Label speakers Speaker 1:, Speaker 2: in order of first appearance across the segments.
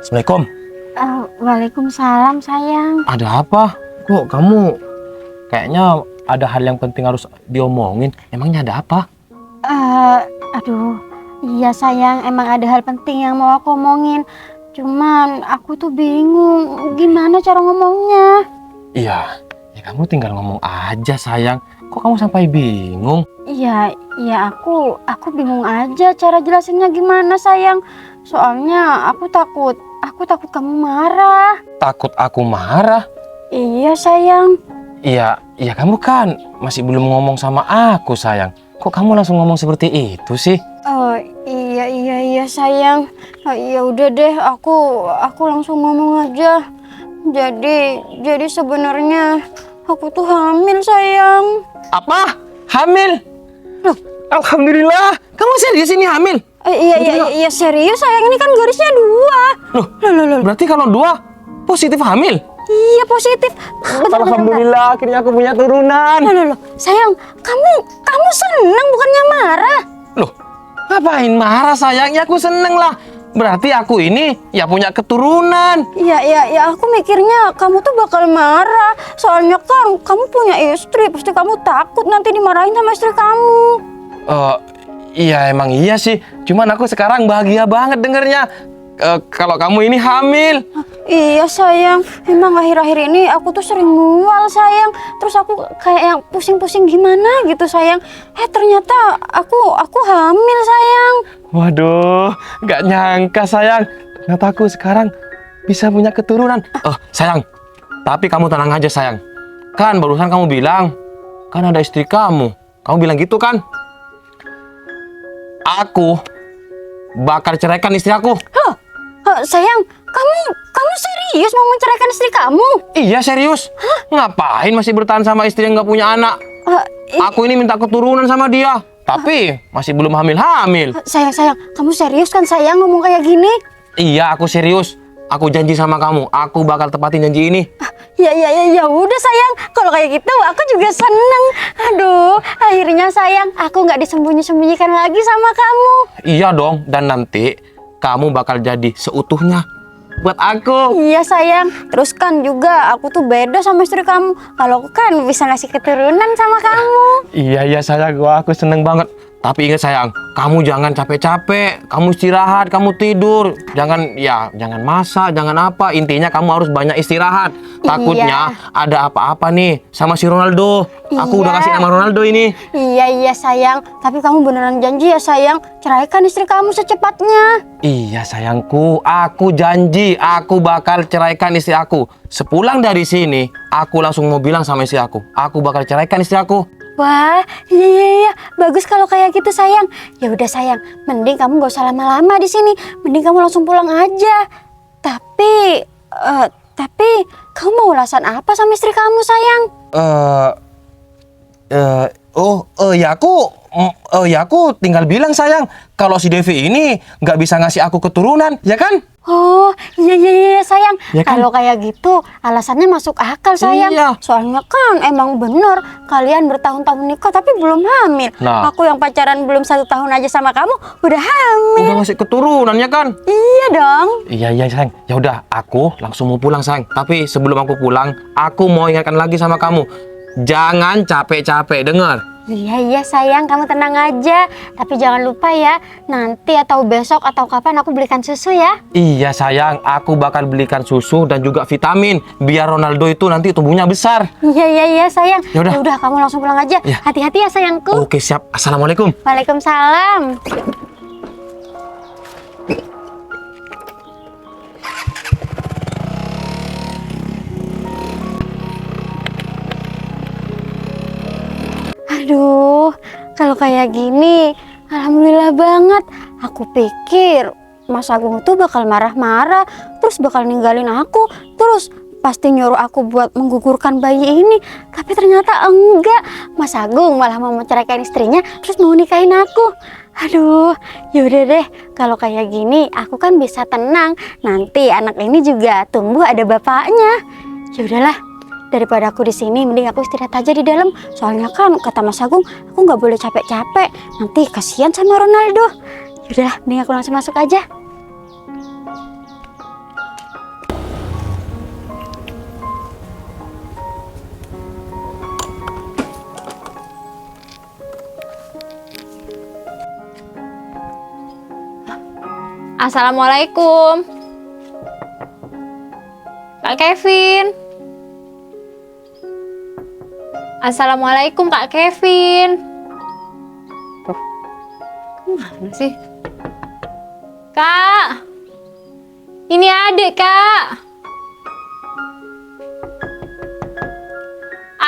Speaker 1: Assalamualaikum.
Speaker 2: Waalaikumsalam sayang.
Speaker 1: Ada apa? Kok kamu kayaknya ada hal yang penting harus diomongin. Emangnya ada apa?
Speaker 2: Aduh, iya sayang, emang ada hal penting yang mau aku omongin. Cuman aku tuh bingung gimana cara ngomongnya.
Speaker 1: Iya, ya kamu tinggal ngomong aja sayang. Kok kamu sampai bingung?
Speaker 2: Iya, aku bingung aja cara jelasinnya gimana sayang. Soalnya aku takut kamu marah.
Speaker 1: Takut aku marah?
Speaker 2: Iya sayang.
Speaker 1: Iya kamu kan masih belum ngomong sama aku sayang. Kok kamu langsung ngomong seperti itu sih?
Speaker 2: Oh iya sayang. Ya udah deh, aku langsung ngomong aja. Jadi sebenarnya aku tuh hamil sayang.
Speaker 1: Apa? Hamil?
Speaker 2: Loh,
Speaker 1: Alhamdulillah. Kamu serius ini hamil?
Speaker 2: Iya serius sayang, ini kan garisnya 2. Loh.
Speaker 1: Berarti kalau 2 positif hamil?
Speaker 2: Iya positif. Bentar.
Speaker 1: Alhamdulillah, akhirnya aku punya turunan.
Speaker 2: Loh, sayang, kamu senang bukannya marah?
Speaker 1: Loh, ngapain marah sayang? Ya aku seneng lah. Berarti aku ini ya punya keturunan.
Speaker 2: Iya, aku mikirnya kamu tuh bakal marah. Soalnya kan kamu punya istri, pasti kamu takut nanti dimarahin sama istri kamu.
Speaker 1: Iya emang iya sih. Cuman aku sekarang bahagia banget dengernya. Kalau kamu ini hamil.
Speaker 2: Iya sayang, emang akhir-akhir ini aku tuh sering mual sayang. Terus aku kayak yang pusing-pusing gimana gitu sayang. Ternyata aku hamil sayang.
Speaker 1: Waduh, gak nyangka sayang. Ternyata aku sekarang bisa punya keturunan. Sayang, tapi kamu tenang aja sayang. Kan barusan kamu bilang, kan ada istri kamu. Kamu bilang gitu kan? Aku bakal ceraikan istri aku.
Speaker 2: Sayang, kamu serius mau menceraikan istri kamu?
Speaker 1: Iya serius. Ngapain masih bertahan sama istri yang gak punya anak? Aku ini minta keturunan sama dia, tapi masih belum hamil-hamil.
Speaker 2: Sayang, kamu serius kan sayang ngomong kayak gini?
Speaker 1: Iya, aku serius. Aku janji sama kamu, aku bakal tepatin janji ini.
Speaker 2: Ya udah sayang, kalau kayak gitu aku juga seneng. Aduh, akhirnya sayang, aku nggak disembunyi-sembunyikan lagi sama kamu.
Speaker 1: Iya dong, dan nanti kamu bakal jadi seutuhnya buat aku.
Speaker 2: Iya sayang, terus kan juga aku tuh beda sama istri kamu. Kalau aku kan bisa ngasih keturunan sama kamu.
Speaker 1: Iya sayang, aku seneng banget. Tapi ingat sayang, kamu jangan capek-capek. Kamu istirahat, kamu tidur. Jangan masak, jangan apa. Intinya kamu harus banyak istirahat. Takutnya ada apa-apa nih sama si Ronaldo. Aku udah kasih nama Ronaldo ini.
Speaker 2: Iya sayang, tapi kamu beneran janji ya sayang, ceraikan istri kamu secepatnya.
Speaker 1: Iya sayangku, aku janji aku bakal ceraikan istri aku. Sepulang dari sini, aku langsung mau bilang sama istri aku bakal ceraikan istri aku.
Speaker 2: Wah, iya, bagus kalau kayak gitu sayang. Ya udah sayang, mending kamu gak usah lama-lama di sini. Mending kamu langsung pulang aja. Tapi kamu mau ulasan apa sama istri kamu sayang?
Speaker 1: Aku tinggal bilang sayang, kalau si Devi ini nggak bisa ngasih aku keturunan, ya kan?
Speaker 2: Oh, iya sayang.
Speaker 1: Ya kan?
Speaker 2: Kalau kayak gitu, alasannya masuk akal sayang.
Speaker 1: Iya.
Speaker 2: Soalnya kan emang bener, kalian bertahun-tahun nikah tapi belum hamil.
Speaker 1: Nah.
Speaker 2: Aku yang pacaran belum 1 tahun aja sama kamu, udah hamil.
Speaker 1: Udah ngasih keturunan, ya kan?
Speaker 2: Iya dong.
Speaker 1: Iya sayang. Ya udah, aku langsung mau pulang sayang. Tapi sebelum aku pulang, aku mau ingatkan lagi sama kamu. Jangan capek-capek, dengar?
Speaker 2: Iya sayang, kamu tenang aja. Tapi jangan lupa ya, nanti atau besok atau kapan aku belikan susu ya.
Speaker 1: Iya sayang, aku bakal belikan susu dan juga vitamin biar Ronaldo itu nanti tumbuhnya besar.
Speaker 2: Iya sayang.
Speaker 1: Ya udah,
Speaker 2: kamu langsung pulang aja.
Speaker 1: Ya.
Speaker 2: Hati-hati ya sayangku.
Speaker 1: Oke siap. Assalamualaikum.
Speaker 2: Waalaikumsalam. Aduh, kalau kayak gini, alhamdulillah banget. Aku pikir Mas Agung tuh bakal marah-marah, terus bakal ninggalin aku, terus pasti nyuruh aku buat menggugurkan bayi ini. Tapi ternyata enggak. Mas Agung malah mau menceraikan istrinya, terus mau nikahin aku. Aduh, yaudah deh. Kalau kayak gini, aku kan bisa tenang. Nanti anak ini juga tumbuh ada bapaknya. Yaudahlah. Daripada aku di sini, mending aku istirahat aja di dalam. Soalnya kan kata Mas Agung, aku nggak boleh capek-capek. Nanti kasihan sama Ronaldo. Yaudah, mending aku langsung masuk aja.
Speaker 3: Assalamualaikum. Kak Kevin. Assalamualaikum Kak Kevin. Tuh, kemana sih? Kak, ini adik Kak.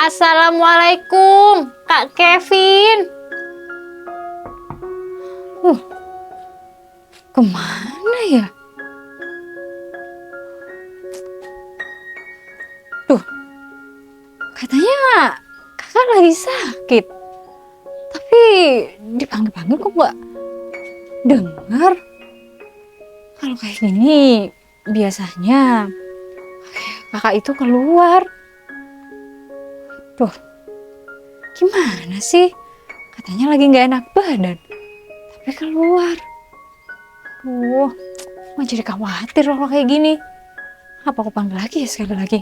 Speaker 3: Assalamualaikum Kak Kevin. Kemana ya? Tuh, katanya kakak lagi sakit. Tapi dipanggil-panggil kok nggak dengar. Kalau kayak gini, biasanya kakak itu keluar. Tuh, gimana sih? Katanya lagi nggak enak badan, tapi keluar. Mau jadi khawatir kalau kayak gini. Apa aku panggil lagi ya sekali lagi?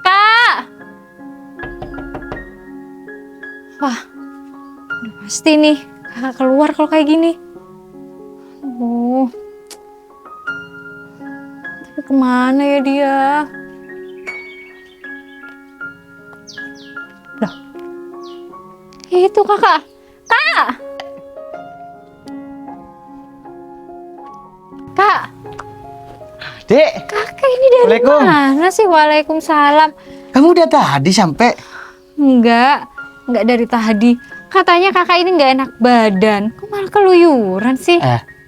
Speaker 3: Kak! Wah, udah pasti nih kakak keluar kalau kayak gini. Tapi kemana ya dia? Loh, itu kakak. Kak! Kak,
Speaker 4: Dek,
Speaker 3: kakak ini dari
Speaker 4: Assalamualaikum.
Speaker 3: mana sih? Waalaikumsalam.
Speaker 4: kamu udah tadi sampai?
Speaker 3: Enggak dari tadi. Katanya kakak ini nggak enak badan. Kok malah keluyuran sih?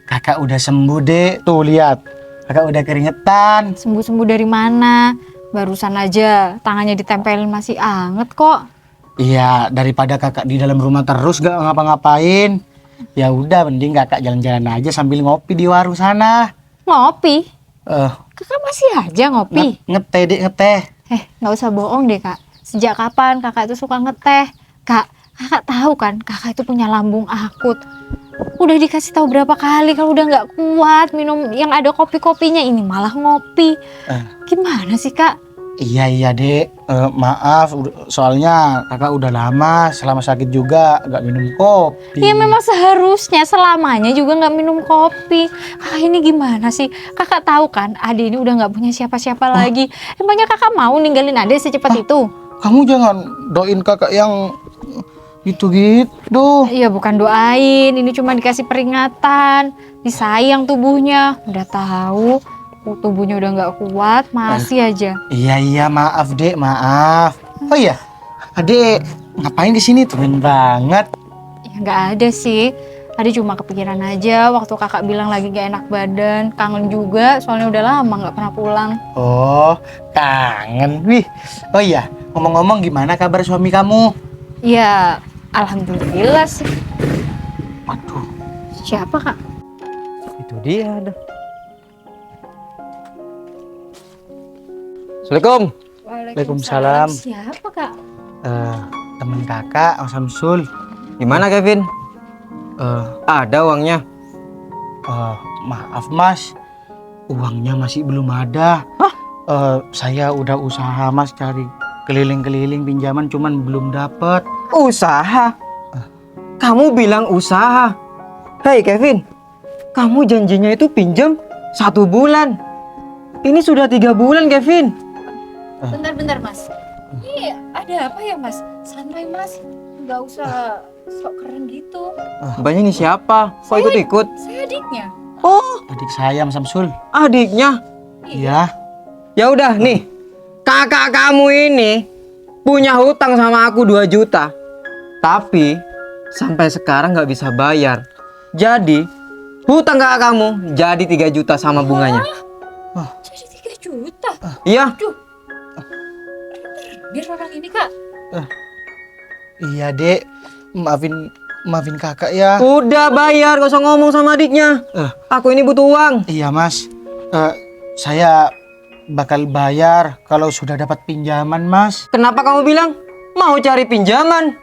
Speaker 4: Kakak udah sembuh, Dek. Tuh lihat, kakak udah keringetan.
Speaker 3: Sembuh-sembuh dari mana? Barusan aja tangannya ditempelin masih anget kok.
Speaker 4: Iya, daripada kakak di dalam rumah terus gak ngapa-ngapain. Ya udah, mending kakak jalan-jalan aja sambil ngopi di warung sana.
Speaker 3: Ngopi?
Speaker 4: Eh,
Speaker 3: Kakak masih aja ngopi?
Speaker 4: ngeteh, Dek, ngeteh.
Speaker 3: Nggak usah bohong deh kak. Sejak kapan kakak itu suka ngeteh? Kak, kakak tahu kan kakak itu punya lambung akut. Udah dikasih tahu berapa kali kalau udah nggak kuat minum yang ada kopi-kopinya, ini malah ngopi. Gimana sih kak?
Speaker 4: Iya, Dek. Maaf, soalnya kakak udah lama selama sakit juga gak minum kopi.
Speaker 3: Ya memang seharusnya selamanya juga nggak minum kopi. Kakak ini gimana sih? Kakak tahu kan Ade ini udah nggak punya siapa-siapa lagi. Emangnya kakak mau ninggalin Ade secepat itu?
Speaker 4: Kamu jangan doain kakak yang gitu-gitu.
Speaker 3: Iya bukan doain, ini cuma dikasih peringatan. Disayang tubuhnya, udah tahu tubuhnya udah nggak kuat, masih aja.
Speaker 4: Iya, maaf, Dek, maaf. Oh iya, Adek ngapain di sini? Tumben banget.
Speaker 3: Ya nggak ada sih. Ade cuma kepikiran aja waktu kakak bilang lagi gak enak badan. Kangen juga, soalnya udah lama nggak pernah pulang.
Speaker 4: Oh, kangen. Wih. Oh iya, ngomong-ngomong gimana kabar suami kamu?
Speaker 3: Ya, alhamdulillah sih.
Speaker 4: Waduh,
Speaker 3: Siapa kak?
Speaker 1: Itu dia ada. Assalamualaikum.
Speaker 4: Waalaikumsalam.
Speaker 3: Siapa kak?
Speaker 4: Temen kakak, Om Samsul.
Speaker 1: Gimana Kevin? Ada uangnya?
Speaker 4: Maaf Mas, uangnya masih belum ada. Saya udah usaha Mas cari keliling-keliling pinjaman, cuman belum dapet.
Speaker 1: Usaha? Kamu bilang usaha? Hei Kevin, kamu janjinya itu pinjam 1 bulan. Ini sudah 3 bulan Kevin.
Speaker 3: Bentar mas. Ini ada apa ya mas? Santai mas, nggak usah sok keren gitu.
Speaker 1: Mbaknya ini siapa? Kok ikut-ikut?
Speaker 3: Saya adiknya.
Speaker 1: Oh,
Speaker 4: Adik saya Om Samsul.
Speaker 1: adiknya.
Speaker 4: Iya.
Speaker 1: Ya udah nih, kakak kamu ini punya hutang sama aku 2 juta. Tapi sampai sekarang nggak bisa bayar. Jadi hutang kakak kamu jadi 3 juta sama bunganya.
Speaker 3: Jadi 3 juta.
Speaker 1: Iya.
Speaker 3: Biar orang ini kak.
Speaker 4: Iya, Dek. Maafin kakak ya.
Speaker 1: Udah bayar, gak usah ngomong sama adiknya. Aku ini butuh uang.
Speaker 4: Iya, Mas. Saya bakal bayar kalau sudah dapat pinjaman, Mas.
Speaker 1: Kenapa kamu bilang mau cari pinjaman?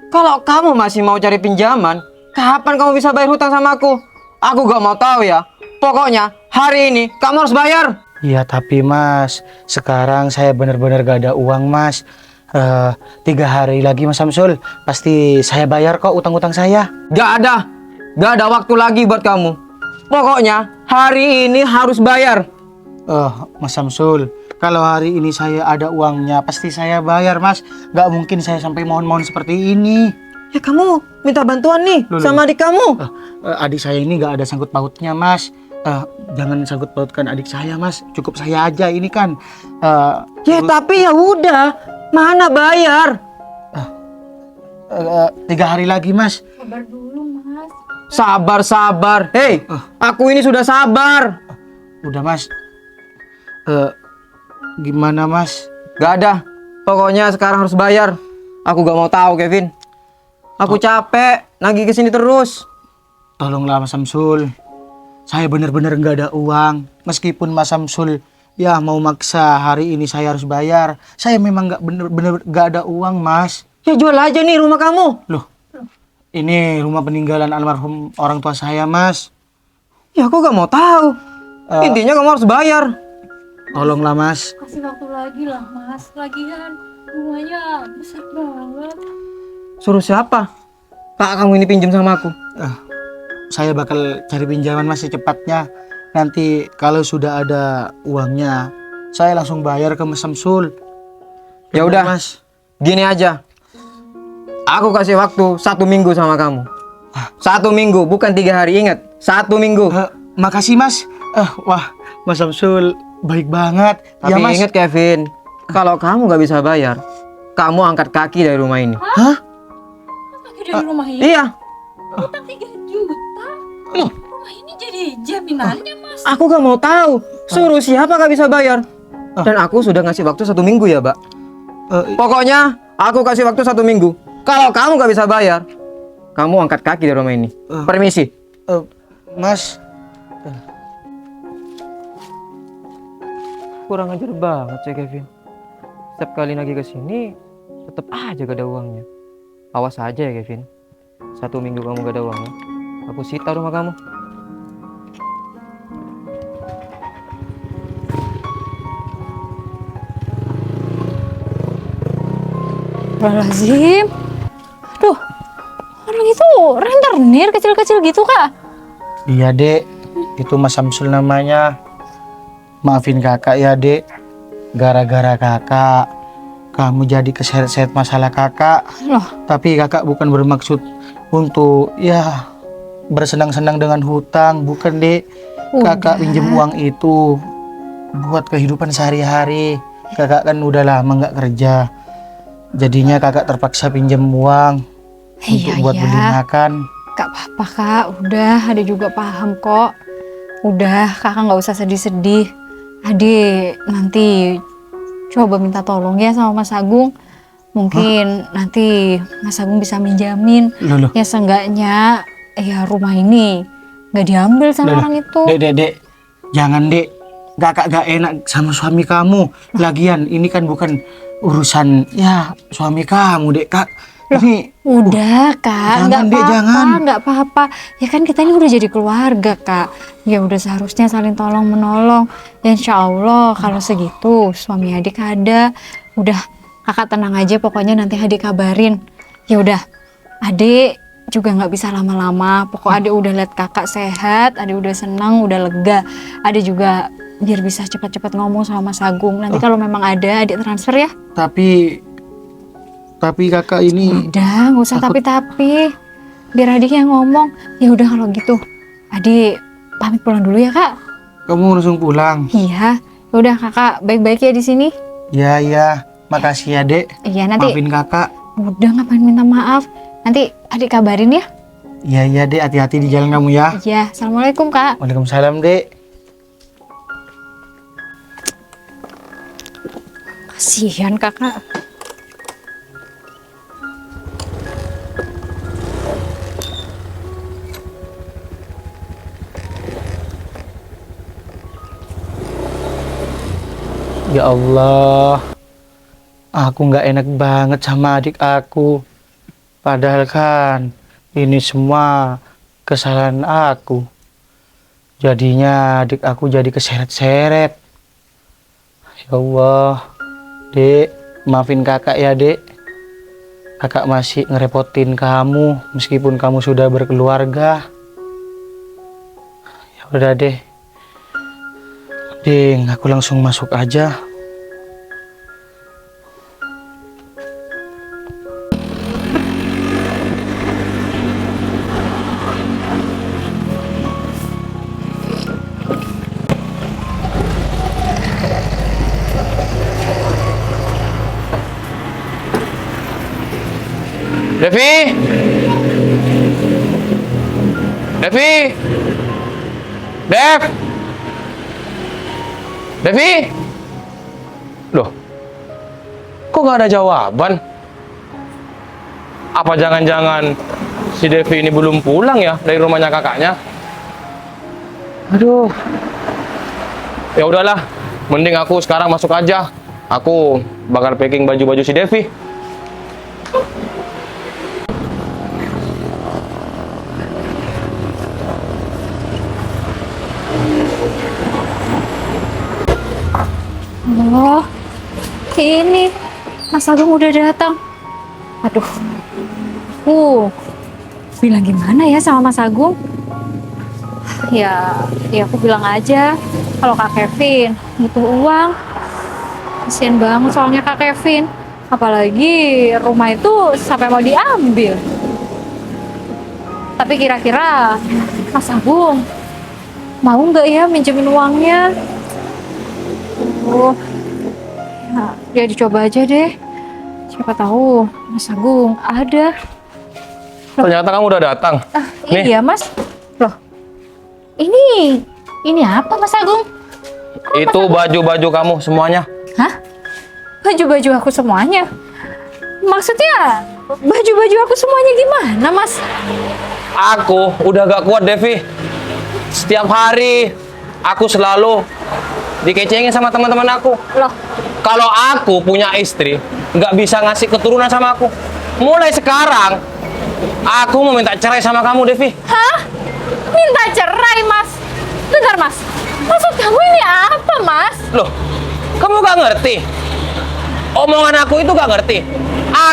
Speaker 1: Kalau kamu masih mau cari pinjaman, kapan kamu bisa bayar hutang sama aku? Aku gak mau tahu ya. Pokoknya hari ini kamu harus bayar.
Speaker 4: Iya, tapi Mas, sekarang saya benar-benar gak ada uang, Mas. 3 hari lagi Mas Samsul, pasti saya bayar kok utang-utang saya.
Speaker 1: Gak ada waktu lagi buat kamu. Pokoknya hari ini harus bayar.
Speaker 4: Mas Samsul, kalau hari ini saya ada uangnya pasti saya bayar Mas. Gak mungkin saya sampai mohon-mohon seperti ini.
Speaker 1: Ya kamu minta bantuan nih
Speaker 4: Loh,
Speaker 1: sama adik kamu.
Speaker 4: Adik saya ini gak ada sangkut pautnya Mas. Jangan sangkut pautkan adik saya Mas. Cukup saya aja ini kan.
Speaker 1: Ya tapi ya udah, mana bayar?
Speaker 4: 3 hari lagi Mas.
Speaker 3: Sabar dulu, Mas.
Speaker 1: Sabar. Hei, aku ini sudah sabar.
Speaker 4: Udah Mas. Gimana Mas?
Speaker 1: Gak ada. Pokoknya sekarang harus bayar. Aku gak mau tahu, Kevin. Aku capek nagih ke sini terus.
Speaker 4: Tolonglah Mas Samsul. Saya benar-benar nggak ada uang. Meskipun Mas Samsul ya mau maksa hari ini saya harus bayar. Saya memang nggak bener-bener nggak ada uang Mas.
Speaker 1: Ya jual aja nih rumah kamu.
Speaker 4: Loh, ini rumah peninggalan almarhum orang tua saya Mas.
Speaker 1: Ya aku gak mau tahu. Intinya kamu harus bayar.
Speaker 4: Tolonglah Mas.
Speaker 3: Kasih waktu lagi lah, Mas. Lagian rumahnya besar banget.
Speaker 1: Suruh siapa? Kak kamu ini pinjam sama aku.
Speaker 4: Saya bakal cari pinjaman Mas secepatnya. Nanti kalau sudah ada uangnya, saya langsung bayar ke Mas Samsul.
Speaker 1: Ya udah,
Speaker 4: Mas.
Speaker 1: gini aja. Aku kasih waktu 1 minggu sama kamu. 1 minggu, bukan 3 hari. Ingat, 1 minggu.
Speaker 4: Makasih Mas. Wah, Mas Samsul baik banget.
Speaker 1: Tapi
Speaker 4: Ya Mas.
Speaker 1: ingat Kevin, kalau kamu gak bisa bayar, kamu angkat kaki dari rumah ini.
Speaker 4: Hah?
Speaker 3: Lagi dari rumah ini.
Speaker 1: Iya,
Speaker 3: Utang 3 juta. Rumah ini jadi jaminannya, Mas.
Speaker 1: aku gak mau tahu. Suruh siapa gak bisa bayar. Dan aku sudah ngasih waktu 1 minggu ya, Mbak. Pokoknya aku kasih waktu 1 minggu. Kalau kamu gak bisa bayar, kamu angkat kaki dari rumah ini. Permisi.
Speaker 4: Mas.
Speaker 1: Kurang ajar banget sih Kevin. Setiap kali lagi ke sini, tetap aja gak ada uangnya. Awas aja ya Kevin. 1 minggu kamu gak ada uangnya, aku sita rumah kamu.
Speaker 3: Astagfirullahaladzim. Aduh, orang itu rentenir kecil-kecil gitu, Kak.
Speaker 4: Iya Dek, itu Mas Samsul namanya. Maafin kakak ya Dek. Gara-gara kakak, kamu jadi keseret-seret masalah kakak.
Speaker 3: Loh,
Speaker 4: Tapi kakak bukan bermaksud untuk ya bersenang-senang dengan hutang. Bukan Dek. Kakak pinjam uang itu buat kehidupan sehari-hari. Kakak kan udah lama nggak kerja. Jadinya kakak terpaksa pinjam uang untuk buat beli makan.
Speaker 3: Gak apa-apa, Kak. Udah, Ade juga paham kok. Udah, Kakak nggak usah sedih-sedih. Ade nanti coba minta tolong ya sama Mas Agung. Mungkin nanti Mas Agung bisa minjamin.
Speaker 4: Loh.
Speaker 3: Ya seenggaknya ya rumah ini nggak diambil sama
Speaker 4: Loh.
Speaker 3: orang itu.
Speaker 4: Dek. Jangan Dek. Kakak gak enak sama suami kamu. Lagian ini kan bukan urusan ya suami kamu Dek. Kak, ini
Speaker 3: Udah, Kak, nggak
Speaker 4: jangan, Dek, jangan.
Speaker 3: apa-apa, nggak apa-apa. Ya kan kita ini udah jadi keluarga, Kak. Ya udah seharusnya saling tolong menolong. Ya insya Allah kalau segitu suami adik ada. Udah, Kakak tenang aja. Pokoknya nanti adik kabarin. Ya udah, adik juga nggak bisa lama-lama. Pokok adik udah lihat kakak sehat, adik udah senang, udah lega. Adik juga biar bisa cepat-cepat ngomong sama Mas Agung. Nanti kalau memang ada, adik transfer ya.
Speaker 4: tapi kakak ini
Speaker 3: Udah, nggak usah tapi-tapi. Biar adik yang ngomong. Ya udah kalau gitu, adik pamit pulang dulu ya, Kak.
Speaker 4: kamu langsung pulang.
Speaker 3: Iya. Udah, Kakak baik-baik ya di sini.
Speaker 4: Ya, makasih ya Dek.
Speaker 3: Iya, nanti
Speaker 4: Maafin kakak.
Speaker 3: udah ngapain minta maaf. Nanti adik kabarin ya.
Speaker 4: Iya Dek, hati-hati di jalan kamu ya.
Speaker 3: Iya, Assalamualaikum, Kak.
Speaker 4: Waalaikumsalam Dek.
Speaker 3: Kasihan Kakak.
Speaker 4: Ya Allah, aku nggak enak banget sama adik aku. Padahal kan ini semua kesalahan aku. Jadinya adik aku jadi keseret-seret. Ya Allah, Dek, maafin kakak ya Dek. Kakak masih ngerepotin kamu meskipun kamu sudah berkeluarga. Ya Udah deh. Ding, aku langsung masuk aja.
Speaker 1: Devi! Devi! Dev! Devi! Loh, kok gak ada jawaban? Apa jangan-jangan si Devi ini belum pulang ya dari rumahnya kakaknya? Aduh. Ya udahlah, mending aku sekarang masuk aja. Aku bakal packing baju-baju si Devi.
Speaker 3: Oh, ini Mas Agung udah datang. Aduh, bilang gimana ya sama Mas Agung? Ya aku bilang aja kalau Kak Kevin butuh uang. Kasian banget soalnya Kak Kevin. Apalagi rumah itu sampai mau diambil. Tapi kira-kira Mas Agung mau nggak ya minjemin uangnya? Ya dicoba aja deh. Siapa tahu Mas Agung ada.
Speaker 1: Ternyata kamu udah datang. Nih.
Speaker 3: Iya Mas. Loh, ini apa Mas Agung?
Speaker 1: Itu baju-baju kamu semuanya.
Speaker 3: Hah? Baju-baju aku semuanya? Maksudnya baju-baju aku semuanya gimana Mas?
Speaker 1: Aku udah gak kuat, Devi. Setiap hari aku selalu dikecengin sama teman-teman aku.
Speaker 3: Loh,
Speaker 1: Kalau aku punya istri, nggak bisa ngasih keturunan sama aku. Mulai sekarang, aku mau minta cerai sama kamu, Devi.
Speaker 3: hah? Minta cerai Mas? Bentar Mas, maksud kamu ini apa Mas?
Speaker 1: Loh, kamu gak ngerti? Omongan aku itu gak ngerti.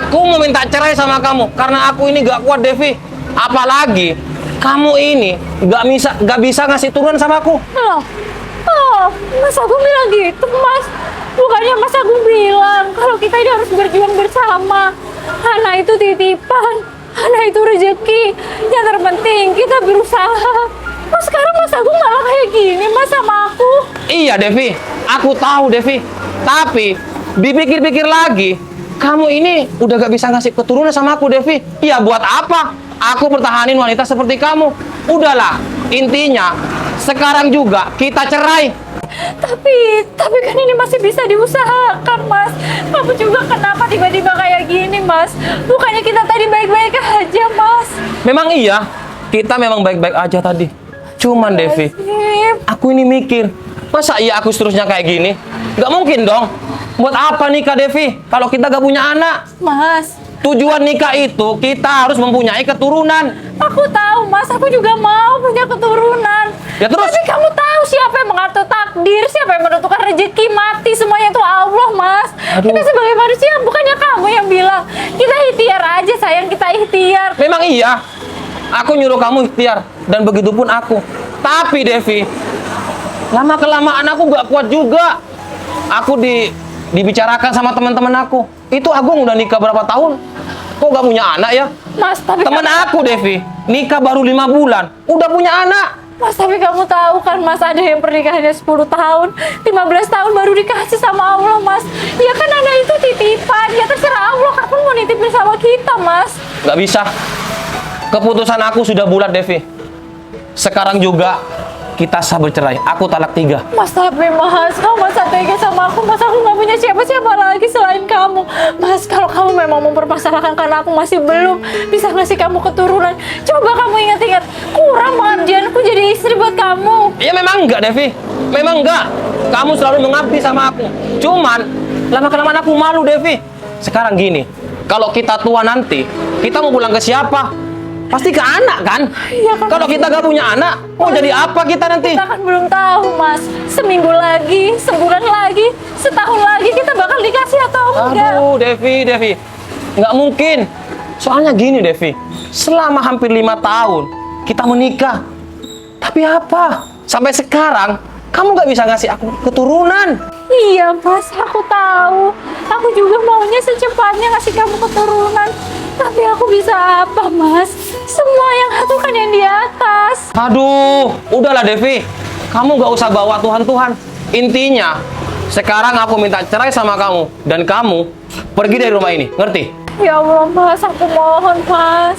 Speaker 1: Aku mau minta cerai sama kamu karena aku ini gak kuat, Devi. Apalagi kamu ini gak bisa ngasih turunan sama aku.
Speaker 3: Loh, Mas Agung bilang gitu Mas. Bukannya Mas Agung bilang kalau kita ini harus berjuang bersama. Anak itu titipan, anak itu rezeki. Yang terpenting kita berusaha. Mas sekarang Mas Agung malah kayak gini Mas sama aku.
Speaker 1: Iya, Devi. Aku tahu, Devi. Tapi dipikir-pikir lagi, kamu ini udah gak bisa ngasih keturunan sama aku, Devi. Ya buat apa? Aku pertahanin wanita seperti kamu. Udahlah, intinya sekarang juga kita cerai.
Speaker 3: Tapi kan ini masih bisa diusahakan Mas. Kamu juga kenapa tiba-tiba kayak gini Mas? Bukannya kita tadi baik-baik aja Mas.
Speaker 1: Memang iya, kita memang baik-baik aja tadi. Cuman Devi, aku ini mikir, masa iya aku seterusnya kayak gini? Gak mungkin dong. Buat apa nikah, Devi? Kalau kita gak punya anak.
Speaker 3: Mas,
Speaker 1: Tujuan nikah itu kita harus mempunyai keturunan.
Speaker 3: aku tahu Mas, aku juga mau punya keturunan.
Speaker 1: Ya terus?
Speaker 3: Tapi kamu tahu siapa yang mengatur takdir, siapa yang menentukan rezeki mati, semuanya itu Allah Mas.
Speaker 1: Aduh.
Speaker 3: Kita sebagai manusia, bukannya kamu yang bilang kita ikhtiar aja sayang, kita ikhtiar.
Speaker 1: Memang iya, aku nyuruh kamu ikhtiar. Dan begitu pun aku. Tapi Devi, lama-kelamaan aku gak kuat juga. Aku dibicarakan sama teman-teman aku. Itu Agung udah nikah berapa tahun? Kok gak punya anak ya?
Speaker 3: Mas, tapi
Speaker 1: Temen aku Devi, nikah baru 5 bulan, udah punya anak.
Speaker 3: Mas, tapi kamu tahu kan Mas, ada yang pernikahannya 10 tahun, 15 tahun baru dikasih sama Allah Mas. Ya kan anak itu titipan, ya terserah Allah kapan mau nitipin sama kita Mas.
Speaker 1: Gak bisa. Keputusan aku sudah bulat, Devi. Sekarang juga kita sah bercerai. Aku talak 3.
Speaker 3: Mas, tapi Mas, kamu masa tega sama aku? Mas, aku nggak punya siapa-siapa lagi selain kamu. Mas, kalau kamu memang mempermasalahkan karena aku masih belum bisa ngasih kamu keturunan, coba kamu ingat-ingat, kurang pengabdianku jadi istri buat kamu.
Speaker 1: Ya memang enggak, Devi. Memang enggak. Kamu selalu mengabdi sama aku. Cuman, lama-kelamaan aku malu, Devi. Sekarang gini, kalau kita tua nanti, kita mau pulang ke siapa? Pasti ke anak kan?
Speaker 3: Iya kan?
Speaker 1: Kalau kita gak punya anak, mau jadi apa kita nanti?
Speaker 3: Kita kan belum tahu Mas, seminggu lagi, sebulan lagi, setahun lagi kita bakal dikasih atau enggak.
Speaker 1: Aduh, Devi. Nggak mungkin. Soalnya gini, Devi. Selama hampir 5 tahun, kita menikah. Tapi apa? Sampai sekarang kamu gak bisa ngasih aku keturunan.
Speaker 3: Iya mas, aku tahu. Aku juga maunya secepatnya ngasih kamu keturunan. Tapi aku bisa apa mas? Semua yang aku kan yang di atas.
Speaker 1: Aduh, udahlah Devi. Kamu gak usah bawa Tuhan-Tuhan. Intinya, sekarang aku minta cerai sama kamu. Dan kamu pergi dari rumah ini, ngerti?
Speaker 3: Ya Allah mas, aku mohon mas.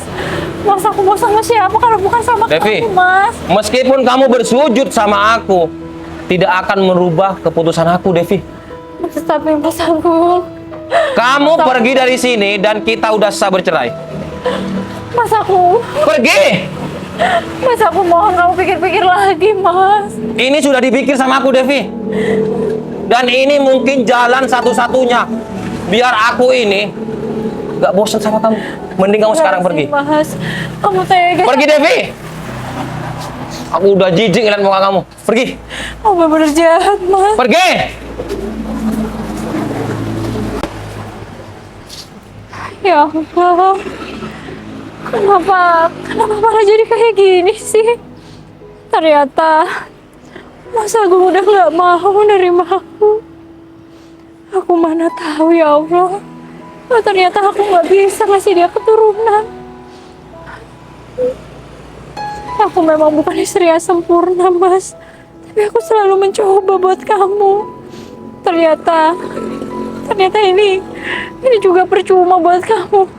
Speaker 3: Mas, aku mau sama siapa kalau bukan sama
Speaker 1: Devi,
Speaker 3: kamu mas?
Speaker 1: meskipun kamu bersujud sama aku, tidak akan merubah keputusan aku, Devi.
Speaker 3: Mas, tapi mas aku...
Speaker 1: Kamu pergi dari sini dan kita udah sah bercerai.
Speaker 3: Mas aku...
Speaker 1: Pergi!
Speaker 3: Mas, aku mohon kamu pikir-pikir lagi mas.
Speaker 1: Ini sudah dipikir sama aku, Devi. Dan ini mungkin jalan satu-satunya. Biar aku ini gak bosan sama kamu. Mending kamu sekarang pergi.
Speaker 3: Mas, kamu tega.
Speaker 1: Pergi, Devi! Aku udah jijik ngeliat muka kamu. Pergi!
Speaker 3: Kamu bener-bener jahat mas.
Speaker 1: Pergi!
Speaker 3: Ya Allah, kenapa malah jadi kayak gini sih? Ternyata Mas Agung udah nggak mau menerima aku. Aku mana tahu ya Allah. Oh, ternyata aku nggak bisa ngasih dia keturunan. Aku memang bukan istri yang sempurna, Mas. Tapi aku selalu mencoba buat kamu. Ternyata ini juga percuma buat kamu.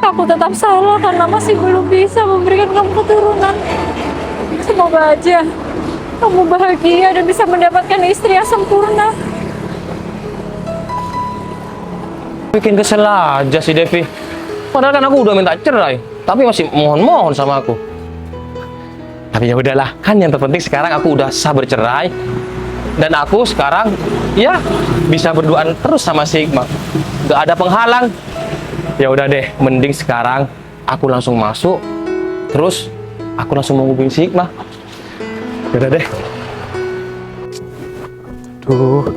Speaker 3: Aku tetap salah karena masih belum bisa memberikan kamu keturunan. Semoga aja kamu bahagia dan bisa mendapatkan istri yang sempurna.
Speaker 1: Bikin kesel aja si Devi. Padahal kan aku udah minta cerai, tapi masih mohon-mohon sama aku. Tapi ya udahlah, kan yang terpenting sekarang aku udah sah bercerai. Dan aku sekarang ya bisa berduaan terus sama Sigma. Gak ada penghalang. Ya udah deh, mending sekarang aku langsung masuk. Terus aku langsung menghubungi Sigma. Ya udah deh.
Speaker 5: Tuh,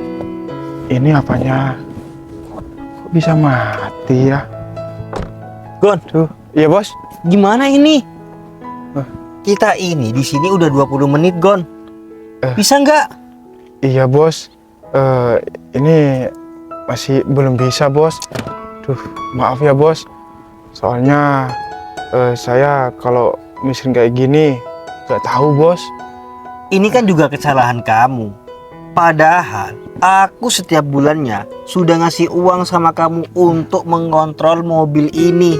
Speaker 5: ini apanya? Kok bisa mati ya?
Speaker 6: Gon,
Speaker 5: Tuh, iya bos.
Speaker 6: gimana ini?
Speaker 5: Hah?
Speaker 6: Kita ini di sini udah 20 menit, Gon. Bisa nggak?
Speaker 5: Iya bos. Ini masih belum bisa bos. Duh, maaf ya bos. Soalnya saya kalau mission kayak gini nggak tahu bos.
Speaker 6: Ini kan juga kesalahan kamu. Padahal aku setiap bulannya sudah ngasih uang sama kamu untuk mengontrol mobil ini.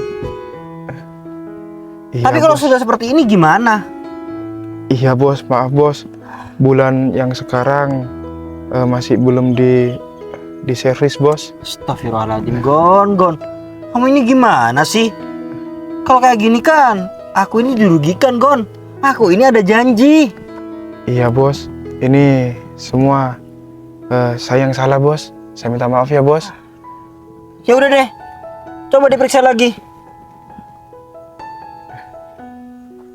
Speaker 5: Iya,
Speaker 6: Tapi kalau
Speaker 5: bos.
Speaker 6: sudah seperti ini gimana?
Speaker 5: Iya bos, maaf bos. Bulan yang sekarang masih belum di servis bos.
Speaker 6: Astagfirullahaladzim, Gon. Kamu ini gimana sih? Kalau kayak gini kan, aku ini dirugikan, Gon. Aku ini ada janji.
Speaker 5: Iya bos. Ini semua saya yang salah bos. Saya minta maaf ya bos.
Speaker 6: Ya udah deh, coba diperiksa lagi.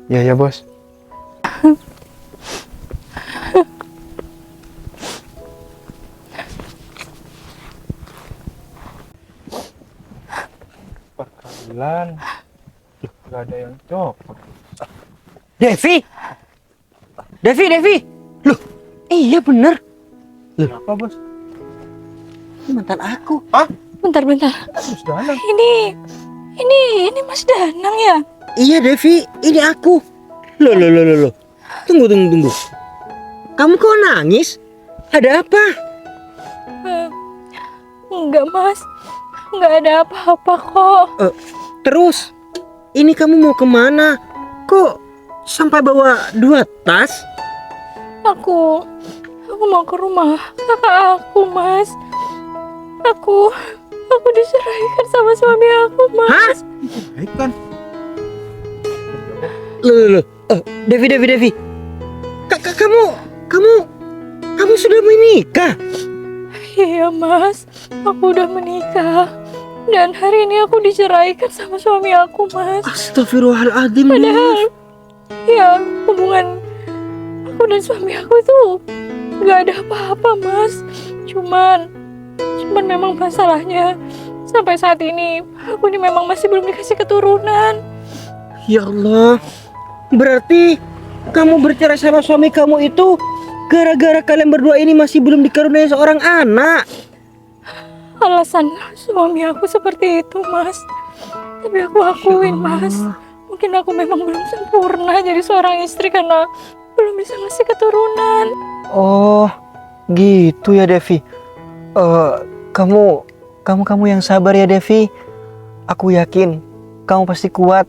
Speaker 5: Ya bos. Perkalilan, gak ada yang copot.
Speaker 6: Devi. Loh, iya bener.
Speaker 5: Apa bos?
Speaker 6: Ini mantan aku.
Speaker 3: Bentar.
Speaker 5: Terus Danang.
Speaker 3: Ini Mas Danang ya?
Speaker 6: Iya Devi, ini aku. Loh. Tunggu. Kamu kok nangis? Ada apa?
Speaker 3: Enggak Mas, enggak ada apa-apa kok.
Speaker 6: Terus, ini kamu mau kemana? Kok sampai bawa 2 tas?
Speaker 3: Aku mau ke rumah kakak aku, Mas. Aku diceraikan sama suami aku, Mas.
Speaker 5: Baik kan?
Speaker 6: Loh. Devi. Kamu sudah menikah?
Speaker 3: Iya, Mas. Aku udah menikah. Dan hari ini aku diceraikan sama suami aku, Mas.
Speaker 6: Astagfirullahaladzim.
Speaker 3: Padahal ya hubungan aku dan suami aku itu nggak ada apa-apa, Mas. Cuman memang masalahnya sampai saat ini aku ini memang masih belum dikasih keturunan.
Speaker 6: Ya Allah. Berarti kamu bercerai sama suami kamu itu gara-gara kalian berdua ini masih belum dikaruniai seorang anak.
Speaker 7: Alasan suami aku seperti itu, Mas. Tapi aku akuin, Mas. Mungkin aku memang belum sempurna jadi seorang istri karena belum bisa ngasih keturunan.
Speaker 6: Oh, gitu ya Devi. Kamu yang sabar ya Devi. Aku yakin kamu pasti kuat.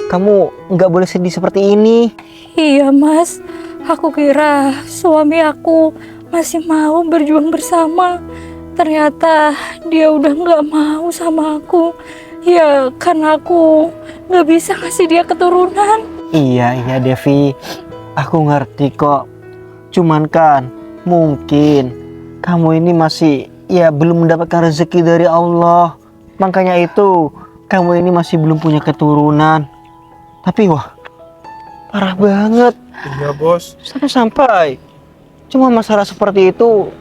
Speaker 6: Kamu nggak boleh sedih seperti ini.
Speaker 7: Iya, Mas. Aku kira suami aku masih mau berjuang bersama. Ternyata dia udah nggak mau sama aku. Ya, karena aku nggak bisa ngasih dia keturunan.
Speaker 6: Iya Devi. Aku ngerti kok. Cuman kan mungkin kamu ini masih belum mendapatkan rezeki dari Allah. Makanya itu kamu ini masih belum punya keturunan. Tapi wah, parah banget.
Speaker 5: Iya bos.
Speaker 6: Sampai cuma masalah seperti itu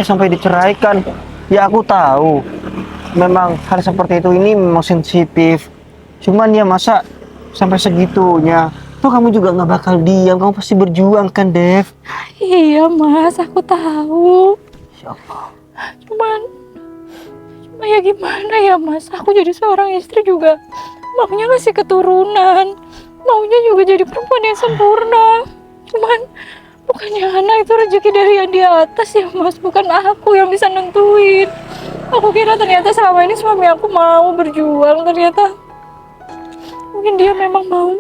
Speaker 6: sampai diceraikan. Ya aku tahu memang hal seperti itu ini memang sensitif. Cuman ya masa sampai segitunya. Toh kamu juga nggak bakal diam. Kamu pasti berjuang kan Dev?
Speaker 7: Iya, Mas. Aku tahu.
Speaker 6: Ya Allah.
Speaker 7: Cuma ya gimana ya, Mas? Aku jadi seorang istri juga maunya ngasih keturunan. Maunya juga jadi perempuan yang sempurna. Cuman bukannya anak itu rezeki dari yang di atas ya, Mas. Bukan aku yang bisa nentuin. Aku kira ternyata selama ini suami aku mau berjuang. Ternyata mungkin dia memang mau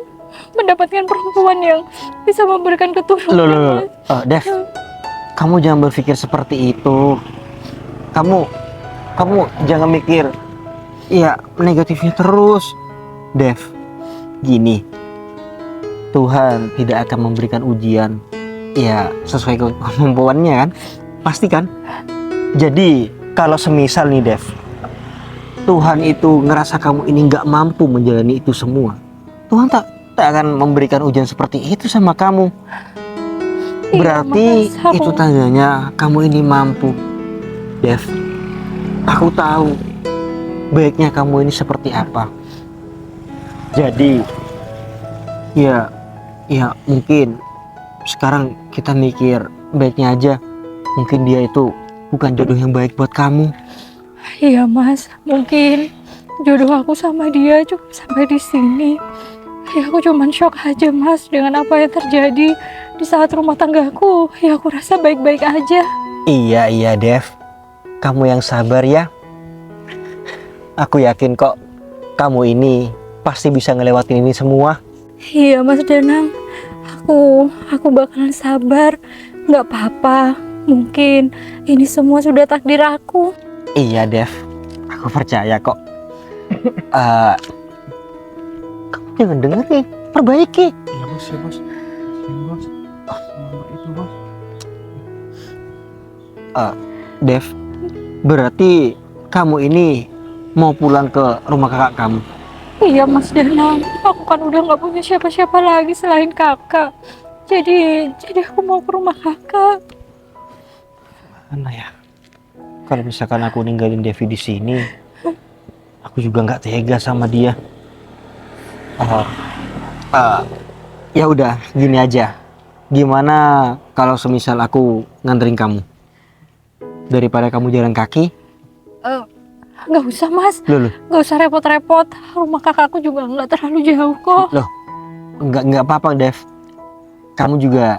Speaker 7: mendapatkan perempuan yang bisa memberikan keturunan.
Speaker 6: Loh. Dev, kamu jangan berpikir seperti itu. Kamu jangan mikir negatifnya terus. Dev, gini, Tuhan tidak akan memberikan ujian sesuai kemampuannya kan, pasti kan. Jadi kalau semisal nih Dev, Tuhan itu ngerasa kamu ini nggak mampu menjalani itu semua, Tuhan tak akan memberikan ujian seperti itu sama kamu. Berarti
Speaker 7: Mas,
Speaker 6: itu tandanya kamu ini mampu. Dev, aku tahu baiknya kamu ini seperti apa. Jadi ya mungkin sekarang kita mikir baiknya aja. Mungkin dia itu bukan jodoh yang baik buat kamu.
Speaker 7: Iya, Mas. Mungkin jodoh aku sama dia cuma sampai di sini. Ya aku cuman shock aja, Mas, dengan apa yang terjadi di saat rumah tanggaku. Ya aku rasa baik-baik aja.
Speaker 6: Iya Dev, kamu yang sabar ya. Aku yakin kok kamu ini pasti bisa ngelewatin ini semua.
Speaker 7: Iya, Mas Danang. Aku bakalan sabar. Nggak apa-apa. Mungkin ini semua sudah takdir aku.
Speaker 6: Iya Dev, aku percaya kok. Kamu jangan dengerin, perbaiki.
Speaker 5: Iya bos, ya bos. Iya bos. Nomor itu bos.
Speaker 6: Dev, berarti kamu ini mau pulang ke rumah kakak kamu?
Speaker 7: Iya, Mas Danang. Aku kan udah nggak punya siapa-siapa lagi selain kakak. Jadi aku mau ke rumah kakak.
Speaker 6: Mana ya? Kalau misalkan aku ninggalin Devi di sini, aku juga nggak tega sama dia. Ya udah, gini aja. Gimana kalau semisal aku nganterin kamu? Daripada kamu jalan kaki?
Speaker 7: Nggak usah, Mas.
Speaker 6: Loh.
Speaker 7: Nggak usah repot-repot. Rumah kakakku juga nggak terlalu jauh kok.
Speaker 6: Loh, nggak apa-apa, Dev. Kamu juga,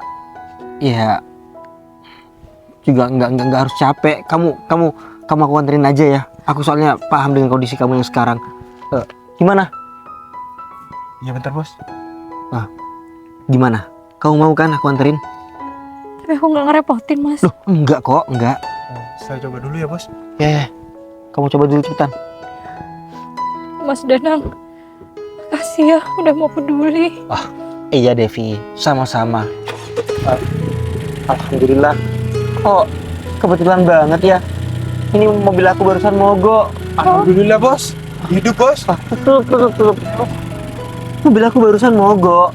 Speaker 6: juga nggak harus capek. Kamu aku anterin aja ya. Aku soalnya paham dengan kondisi kamu yang sekarang. Gimana?
Speaker 5: Iya bentar bos.
Speaker 6: Gimana? Kamu mau kan aku anterin?
Speaker 7: Tapi aku nggak ngerepotin, Mas.
Speaker 6: Loh, enggak kok, enggak.
Speaker 5: Saya coba dulu ya bos.
Speaker 6: Ya. Kamu coba dulu cepetan.
Speaker 7: Mas Danang, makasih ya udah mau peduli.
Speaker 6: Iya Devi, sama-sama. Alhamdulillah. Oh, kebetulan banget ya. Ini mobil aku barusan mogok.
Speaker 5: Alhamdulillah bos. Hidup bos.
Speaker 6: Tutup. Mobil aku barusan mogok.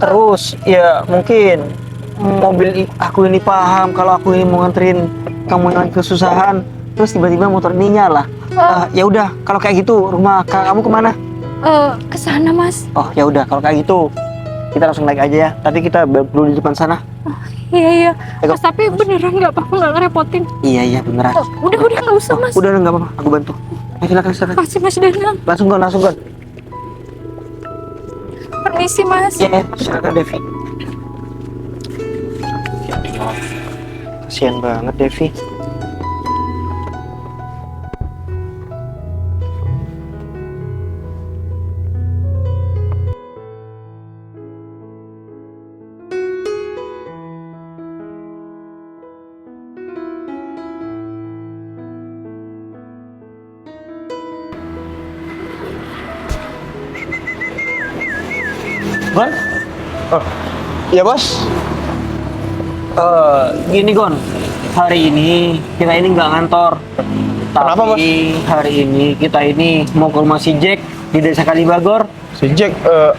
Speaker 6: Terus ya mungkin mobil aku ini paham kalau aku ini mau nganterin kamu yang kesusahan. Terus tiba-tiba motor ini nyala. Ya udah, kalau kayak gitu rumah kakak kamu kemana?
Speaker 7: Kesana, Mas.
Speaker 6: Oh ya udah, kalau kayak gitu kita langsung naik aja ya. Tadi kita belum di depan sana.
Speaker 7: Iya iya.
Speaker 6: Eko.
Speaker 7: Mas tapi beneran nggak apa-apa, nggak ngerepotin.
Speaker 6: Iya beneran.
Speaker 7: Udah nggak usah mas.
Speaker 6: Udah nggak apa-apa, aku bantu. Ayo silakan.
Speaker 7: Makasih Mas Danang.
Speaker 6: Langsung kan.
Speaker 7: Permisi Mas.
Speaker 6: Iya, silakan Devi. Kasian banget Devi. Gon,
Speaker 5: Oh, iya bos.
Speaker 6: gini Gon, hari ini kita ini nggak ngantor.
Speaker 5: Kenapa, Bos?
Speaker 6: Tapi hari ini kita ini mau ke rumah si Jack di desa Kalibagor.
Speaker 5: Si Jack,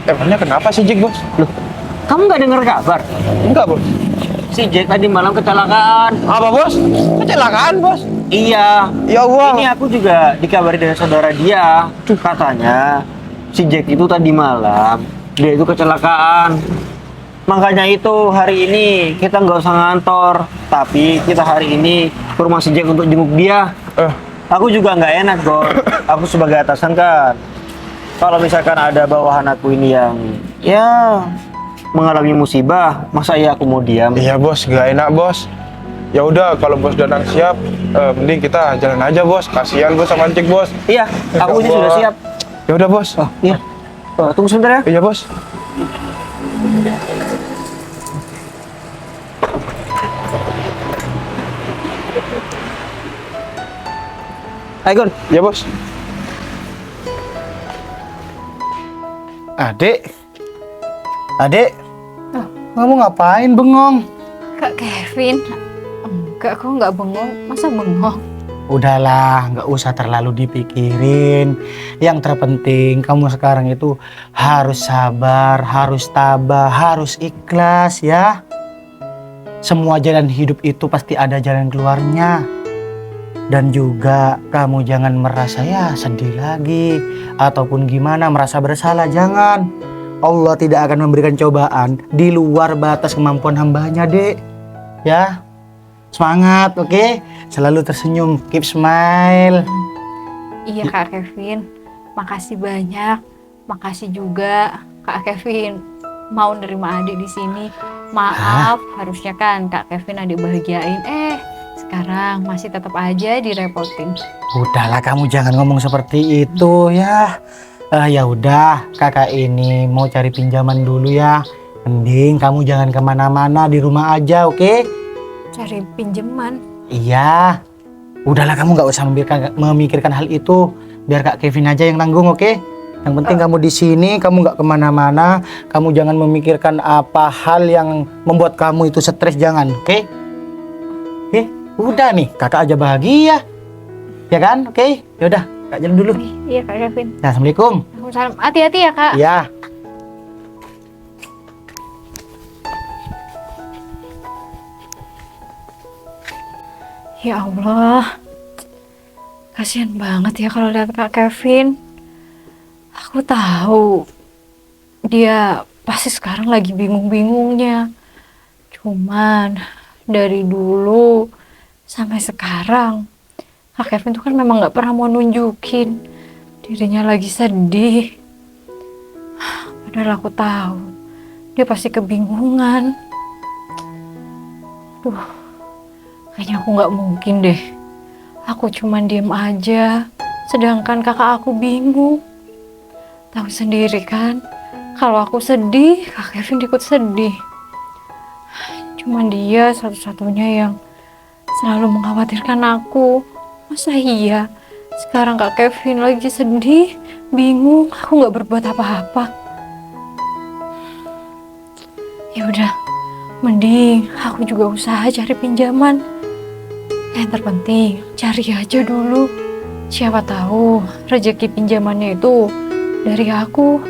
Speaker 5: emangnya kenapa si Jack bos?
Speaker 6: Loh, kamu nggak dengar kabar?
Speaker 5: Enggak bos.
Speaker 6: Si Jack tadi malam kecelakaan.
Speaker 5: Apa bos? Kecelakaan bos?
Speaker 6: Iya.
Speaker 5: Ya Allah.
Speaker 6: Ini aku juga dikabari dari saudara dia. Katanya si Jack itu tadi malam dia itu kecelakaan. Makanya itu hari ini kita nggak usah ngantor, tapi kita hari ini ke rumah si Jack untuk jenguk dia. Aku juga nggak enak, Gon. Aku sebagai atasan kan, kalau misalkan ada bawahan aku ini yang ya mengalami musibah, masa iya aku mau diam?
Speaker 5: Iya bos, gak enak bos. Ya udah kalau bos Danang siap, mending kita jalan aja bos. Kasihan bos sama Jack bos.
Speaker 6: Iya, aku ini sudah siap.
Speaker 5: Ya udah bos.
Speaker 6: Oh, iya. Tunggu sebentar ya.
Speaker 5: Iya bos.
Speaker 6: Ayo Gon.
Speaker 5: Iya bos.
Speaker 4: Adek, kamu ngapain bengong?
Speaker 7: Kak Kevin. Enggak, kok nggak bengong. Masa bengong?
Speaker 4: Udahlah, nggak usah terlalu dipikirin. Yang terpenting kamu sekarang itu harus sabar, harus tabah, harus ikhlas ya. Semua jalan hidup itu pasti ada jalan keluarnya. Dan juga kamu jangan merasa ya sedih lagi ataupun gimana merasa bersalah, jangan. Allah tidak akan memberikan cobaan di luar batas kemampuan hambanya, Dek. Ya. Semangat, oke? Selalu tersenyum, keep smile.
Speaker 7: Iya Kak Kevin. Makasih banyak. Makasih juga Kak Kevin mau nerima adik di sini. Maaf, harusnya kan Kak Kevin adik bahagiain. Sekarang masih tetap aja direpotin.
Speaker 4: Udahlah, kamu jangan ngomong seperti itu ya. Ya udah, kakak ini mau cari pinjaman dulu ya. Mending kamu jangan kemana-mana, di rumah aja, oke?
Speaker 7: Cari pinjaman.
Speaker 4: Iya. Udahlah, kamu nggak usah memikirkan hal itu. Biar Kak Kevin aja yang nanggung, oke? Yang penting kamu di sini, kamu nggak kemana-mana. Kamu jangan memikirkan apa hal yang membuat kamu itu stres, jangan, oke? Oke, udah nih, kakak aja bahagia, ya kan? Oke, yaudah, kak jalan dulu.
Speaker 7: Iya Kak Kevin.
Speaker 4: Nah, Assalamualaikum.
Speaker 7: Salam. Hati-hati ya Kak.
Speaker 4: Ya.
Speaker 7: Ya Allah, kasihan banget ya kalau lihat Kak Kevin. Aku tahu dia pasti sekarang lagi bingung-bingungnya. Cuman dari dulu sampai sekarang Kak Kevin tuh kan memang nggak pernah mau nunjukin dirinya lagi sedih. Padahal aku tahu dia pasti kebingungan. Kayaknya aku nggak mungkin deh. Aku cuman diem aja, sedangkan kakak aku bingung. Tahu sendiri kan, kalau aku sedih, Kak Kevin ikut sedih. Cuman dia satu-satunya yang selalu mengkhawatirkan aku. Masa iya, sekarang Kak Kevin lagi sedih, bingung, aku nggak berbuat apa-apa. Ya udah, mending aku juga usaha cari pinjaman. Yang terpenting cari aja dulu. Siapa tahu rezeki pinjamannya itu dari aku.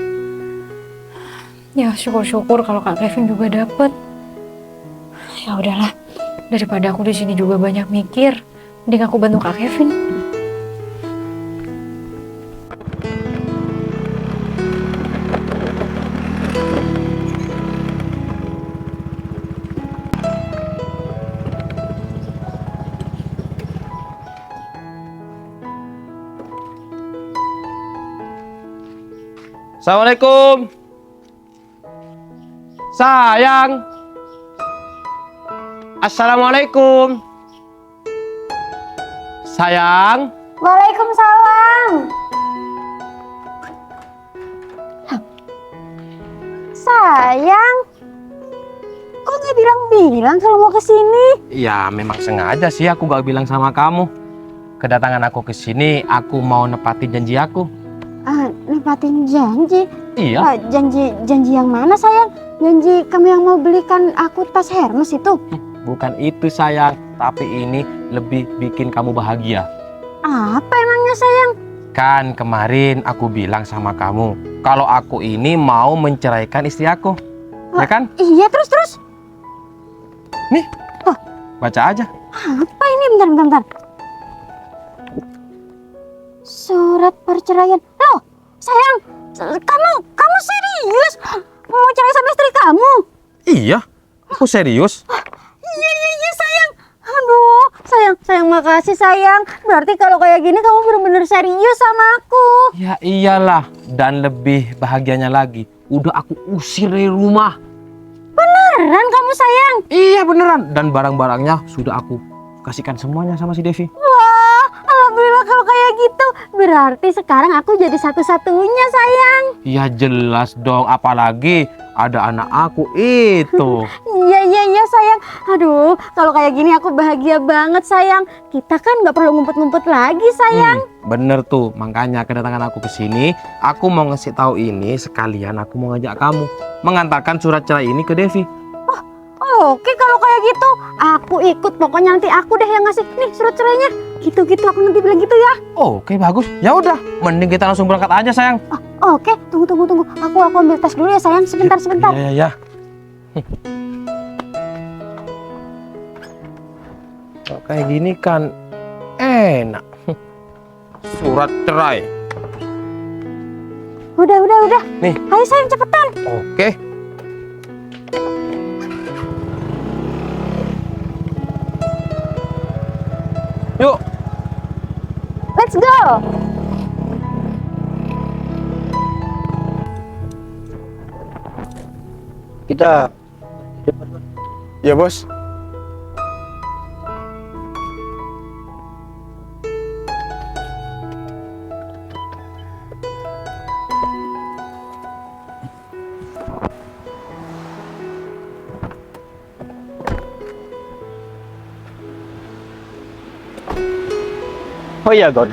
Speaker 7: Ya syukur-syukur kalau Kak Kevin juga dapet. Ya udahlah, daripada aku di sini juga banyak mikir, mending aku bantu Kak Kevin.
Speaker 1: Assalamualaikum. Sayang. Assalamualaikum. Sayang.
Speaker 2: Waalaikumsalam. Sayang, kok nggak bilang-bilang kalau mau ke sini?
Speaker 1: Ya memang sengaja sih aku gak bilang sama kamu. Kedatangan aku ke sini, aku mau nepatin janji aku.
Speaker 2: Nepatin janji?
Speaker 1: Iya.
Speaker 2: Janji yang mana sayang? Janji kamu yang mau belikan aku tas Hermes itu?
Speaker 1: Bukan itu sayang, tapi ini lebih bikin kamu bahagia.
Speaker 2: Apa emangnya sayang?
Speaker 1: Kan kemarin aku bilang sama kamu, kalau aku ini mau menceraikan istri aku. Ya kan?
Speaker 2: Iya, terus?
Speaker 1: Nih, baca aja.
Speaker 2: Apa ini? Bentar. Surat perceraian. Loh, sayang, kamu serius mau cerai sama istri kamu?
Speaker 1: Iya, aku serius.
Speaker 2: Iya sayang. Aduh, sayang makasih sayang. Berarti kalau kayak gini kamu bener-bener serius sama aku.
Speaker 1: Ya iyalah, dan lebih bahagianya lagi, udah aku usir dari rumah.
Speaker 2: Beneran kamu sayang?
Speaker 1: Iya beneran, dan barang-barangnya sudah aku kasihkan semuanya sama si Devi.
Speaker 2: Wah, alhamdulillah kalau kayak gitu. Berarti sekarang aku jadi satu-satunya sayang.
Speaker 1: Ya jelas dong, apalagi ada anak aku itu.
Speaker 2: Iya sayang. Aduh, kalau kayak gini aku bahagia banget sayang. Kita kan nggak perlu ngumpet-ngumpet lagi sayang.
Speaker 1: Bener tuh, makanya kedatangan aku ke sini, aku mau ngasih tahu ini sekalian aku mau ngajak kamu mengantarkan surat cerai ini ke Devi.
Speaker 2: Oke kalau kayak gitu, aku ikut. Pokoknya nanti aku deh yang ngasih nih surat cerainya. Gitu aku nanti bilang gitu ya.
Speaker 1: Oke bagus, ya udah, mending kita langsung berangkat aja sayang.
Speaker 2: Oke, tunggu. Aku ambil tas dulu ya sayang. Sebentar.
Speaker 1: Ya. Kalau kayak gini kan enak. Surat cerai.
Speaker 2: Udah.
Speaker 1: Nih.
Speaker 2: Ayo sayang cepetan.
Speaker 1: Oke. Yuk.
Speaker 2: Let's go.
Speaker 4: Kita
Speaker 5: Ya bos.
Speaker 6: Oh iya Gon,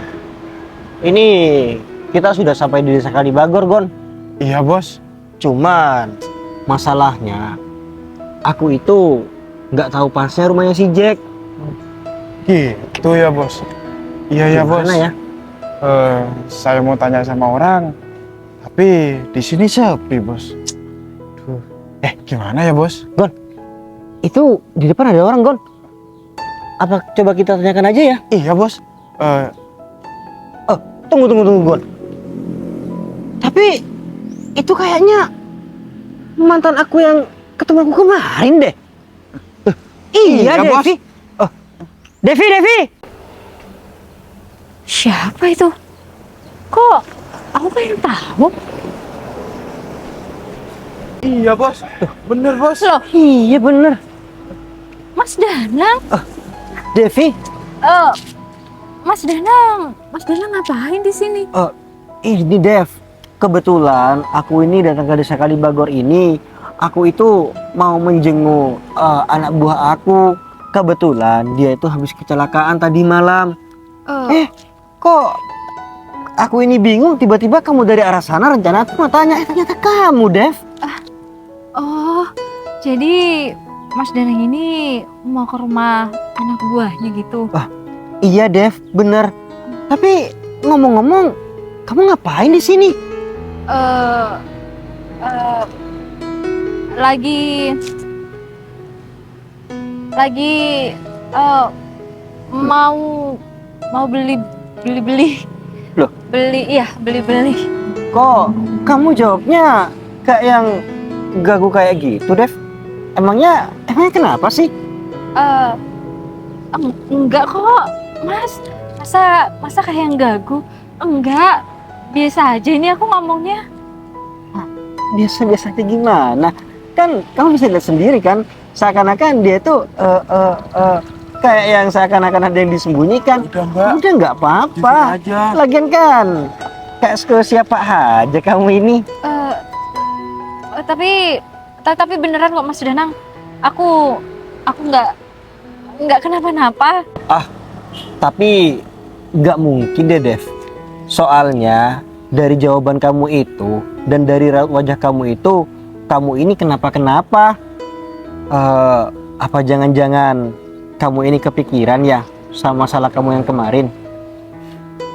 Speaker 6: ini kita sudah sampai di desa Kalibagor Gon.
Speaker 5: Iya bos.
Speaker 6: Cuman masalahnya aku itu nggak tahu pasnya rumahnya si Jack.
Speaker 5: Gitu ya bos. Iya ya bos.
Speaker 6: Gimana ya?
Speaker 5: Saya mau tanya sama orang, tapi di sini sepi bos. Duh. Gimana ya bos?
Speaker 6: Itu di depan ada orang Gon. Apa coba kita tanyakan aja ya?
Speaker 5: Iya bos.
Speaker 6: Tunggu Gon. Tapi itu kayaknya mantan aku yang ketemu aku kemarin deh. Iya
Speaker 5: Bos.
Speaker 6: Devi. Devi.
Speaker 7: Siapa itu? Kok aku pengen tahu?
Speaker 5: Iya bos. Bener bos.
Speaker 7: Loh,
Speaker 6: Iya bener.
Speaker 7: Mas Danang?
Speaker 6: Devi.
Speaker 7: Mas Danang ngapain di sini?
Speaker 6: Ini Dev. Kebetulan aku ini datang ke desa Kalibagor ini. Aku itu mau menjenguk anak buah aku. Kebetulan dia itu habis kecelakaan tadi malam. Kok aku ini bingung, tiba-tiba kamu dari arah sana, rencana aku mau tanya, ternyata kamu Dev.
Speaker 7: Oh, jadi Mas Danang ini mau ke rumah anak buahnya gitu?
Speaker 6: Iya Dev, bener. Tapi ngomong-ngomong, kamu ngapain di sini?
Speaker 7: Lagi mau beli.
Speaker 6: Loh?
Speaker 7: Beli.
Speaker 6: Kok kamu jawabnya kayak yang gagu kayak gitu Dev? Emangnya kenapa sih?
Speaker 7: Enggak kok, Mas. Masa kayak yang gagu? Enggak. Biasa aja ini aku ngomongnya.
Speaker 6: biasa-biasa aja gimana? Kan kamu bisa lihat sendiri kan, seakan-akan dia tuh kayak yang seakan-akan ada yang disembunyikan.
Speaker 5: Udah Mbak,
Speaker 6: Udah nggak apa-apa.
Speaker 5: jujur aja.
Speaker 6: Lagian kan kayak ke siapa aja kamu ini.
Speaker 3: Tapi beneran kok Mas Danang. Aku nggak kenapa-napa.
Speaker 6: Tapi nggak mungkin deh, Dev. Soalnya dari jawaban kamu itu dan dari raut wajah kamu itu, kamu ini kenapa-kenapa? Apa jangan-jangan kamu ini kepikiran ya sama masalah kamu yang kemarin?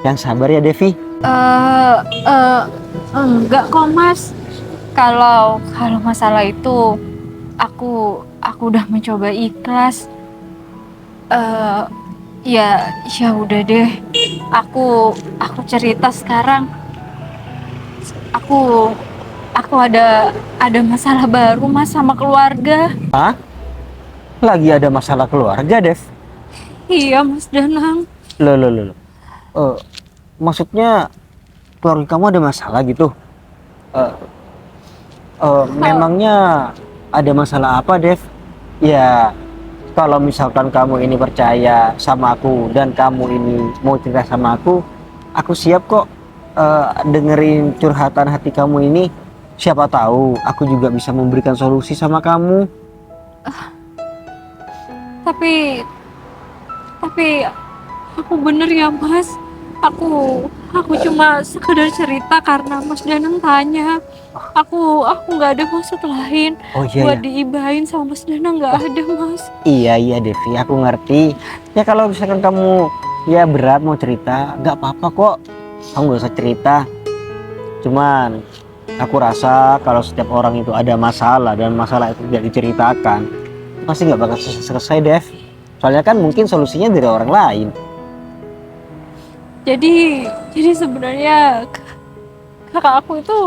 Speaker 6: Yang sabar ya, Devi.
Speaker 3: Enggak kok Mas. Kalau masalah itu aku udah mencoba ikhlas. Ya udah deh. Aku cerita sekarang. Aku ada masalah baru Mas sama keluarga.
Speaker 6: Hah? Lagi ada masalah keluarga, Dev?
Speaker 3: Iya Mas Danang.
Speaker 6: Loh. Maksudnya keluarga kamu ada masalah gitu? Memangnya ada masalah apa, Dev? Ya, kalau misalkan kamu ini percaya sama aku dan kamu ini mau cerita sama aku siap kok dengerin curhatan hati kamu ini. Siapa tahu aku juga bisa memberikan solusi sama kamu.
Speaker 3: Tapi aku bener ya Mas. Aku cuma sekedar cerita karena Mas Danang tanya. Aku nggak ada maksud lain.
Speaker 6: Oh iya,
Speaker 3: buat
Speaker 6: ya.
Speaker 3: diibahin sama Mas Danang nggak ada Mas.
Speaker 6: Iya Devi, aku ngerti. Ya kalau misalkan kamu ya berat mau cerita, nggak apa-apa kok. Kamu gak usah cerita. Cuman aku rasa kalau setiap orang itu ada masalah dan masalah itu tidak diceritakan, pasti nggak bakal selesai, Dev. Soalnya kan mungkin solusinya dari orang lain.
Speaker 3: Jadi sebenarnya kakak aku itu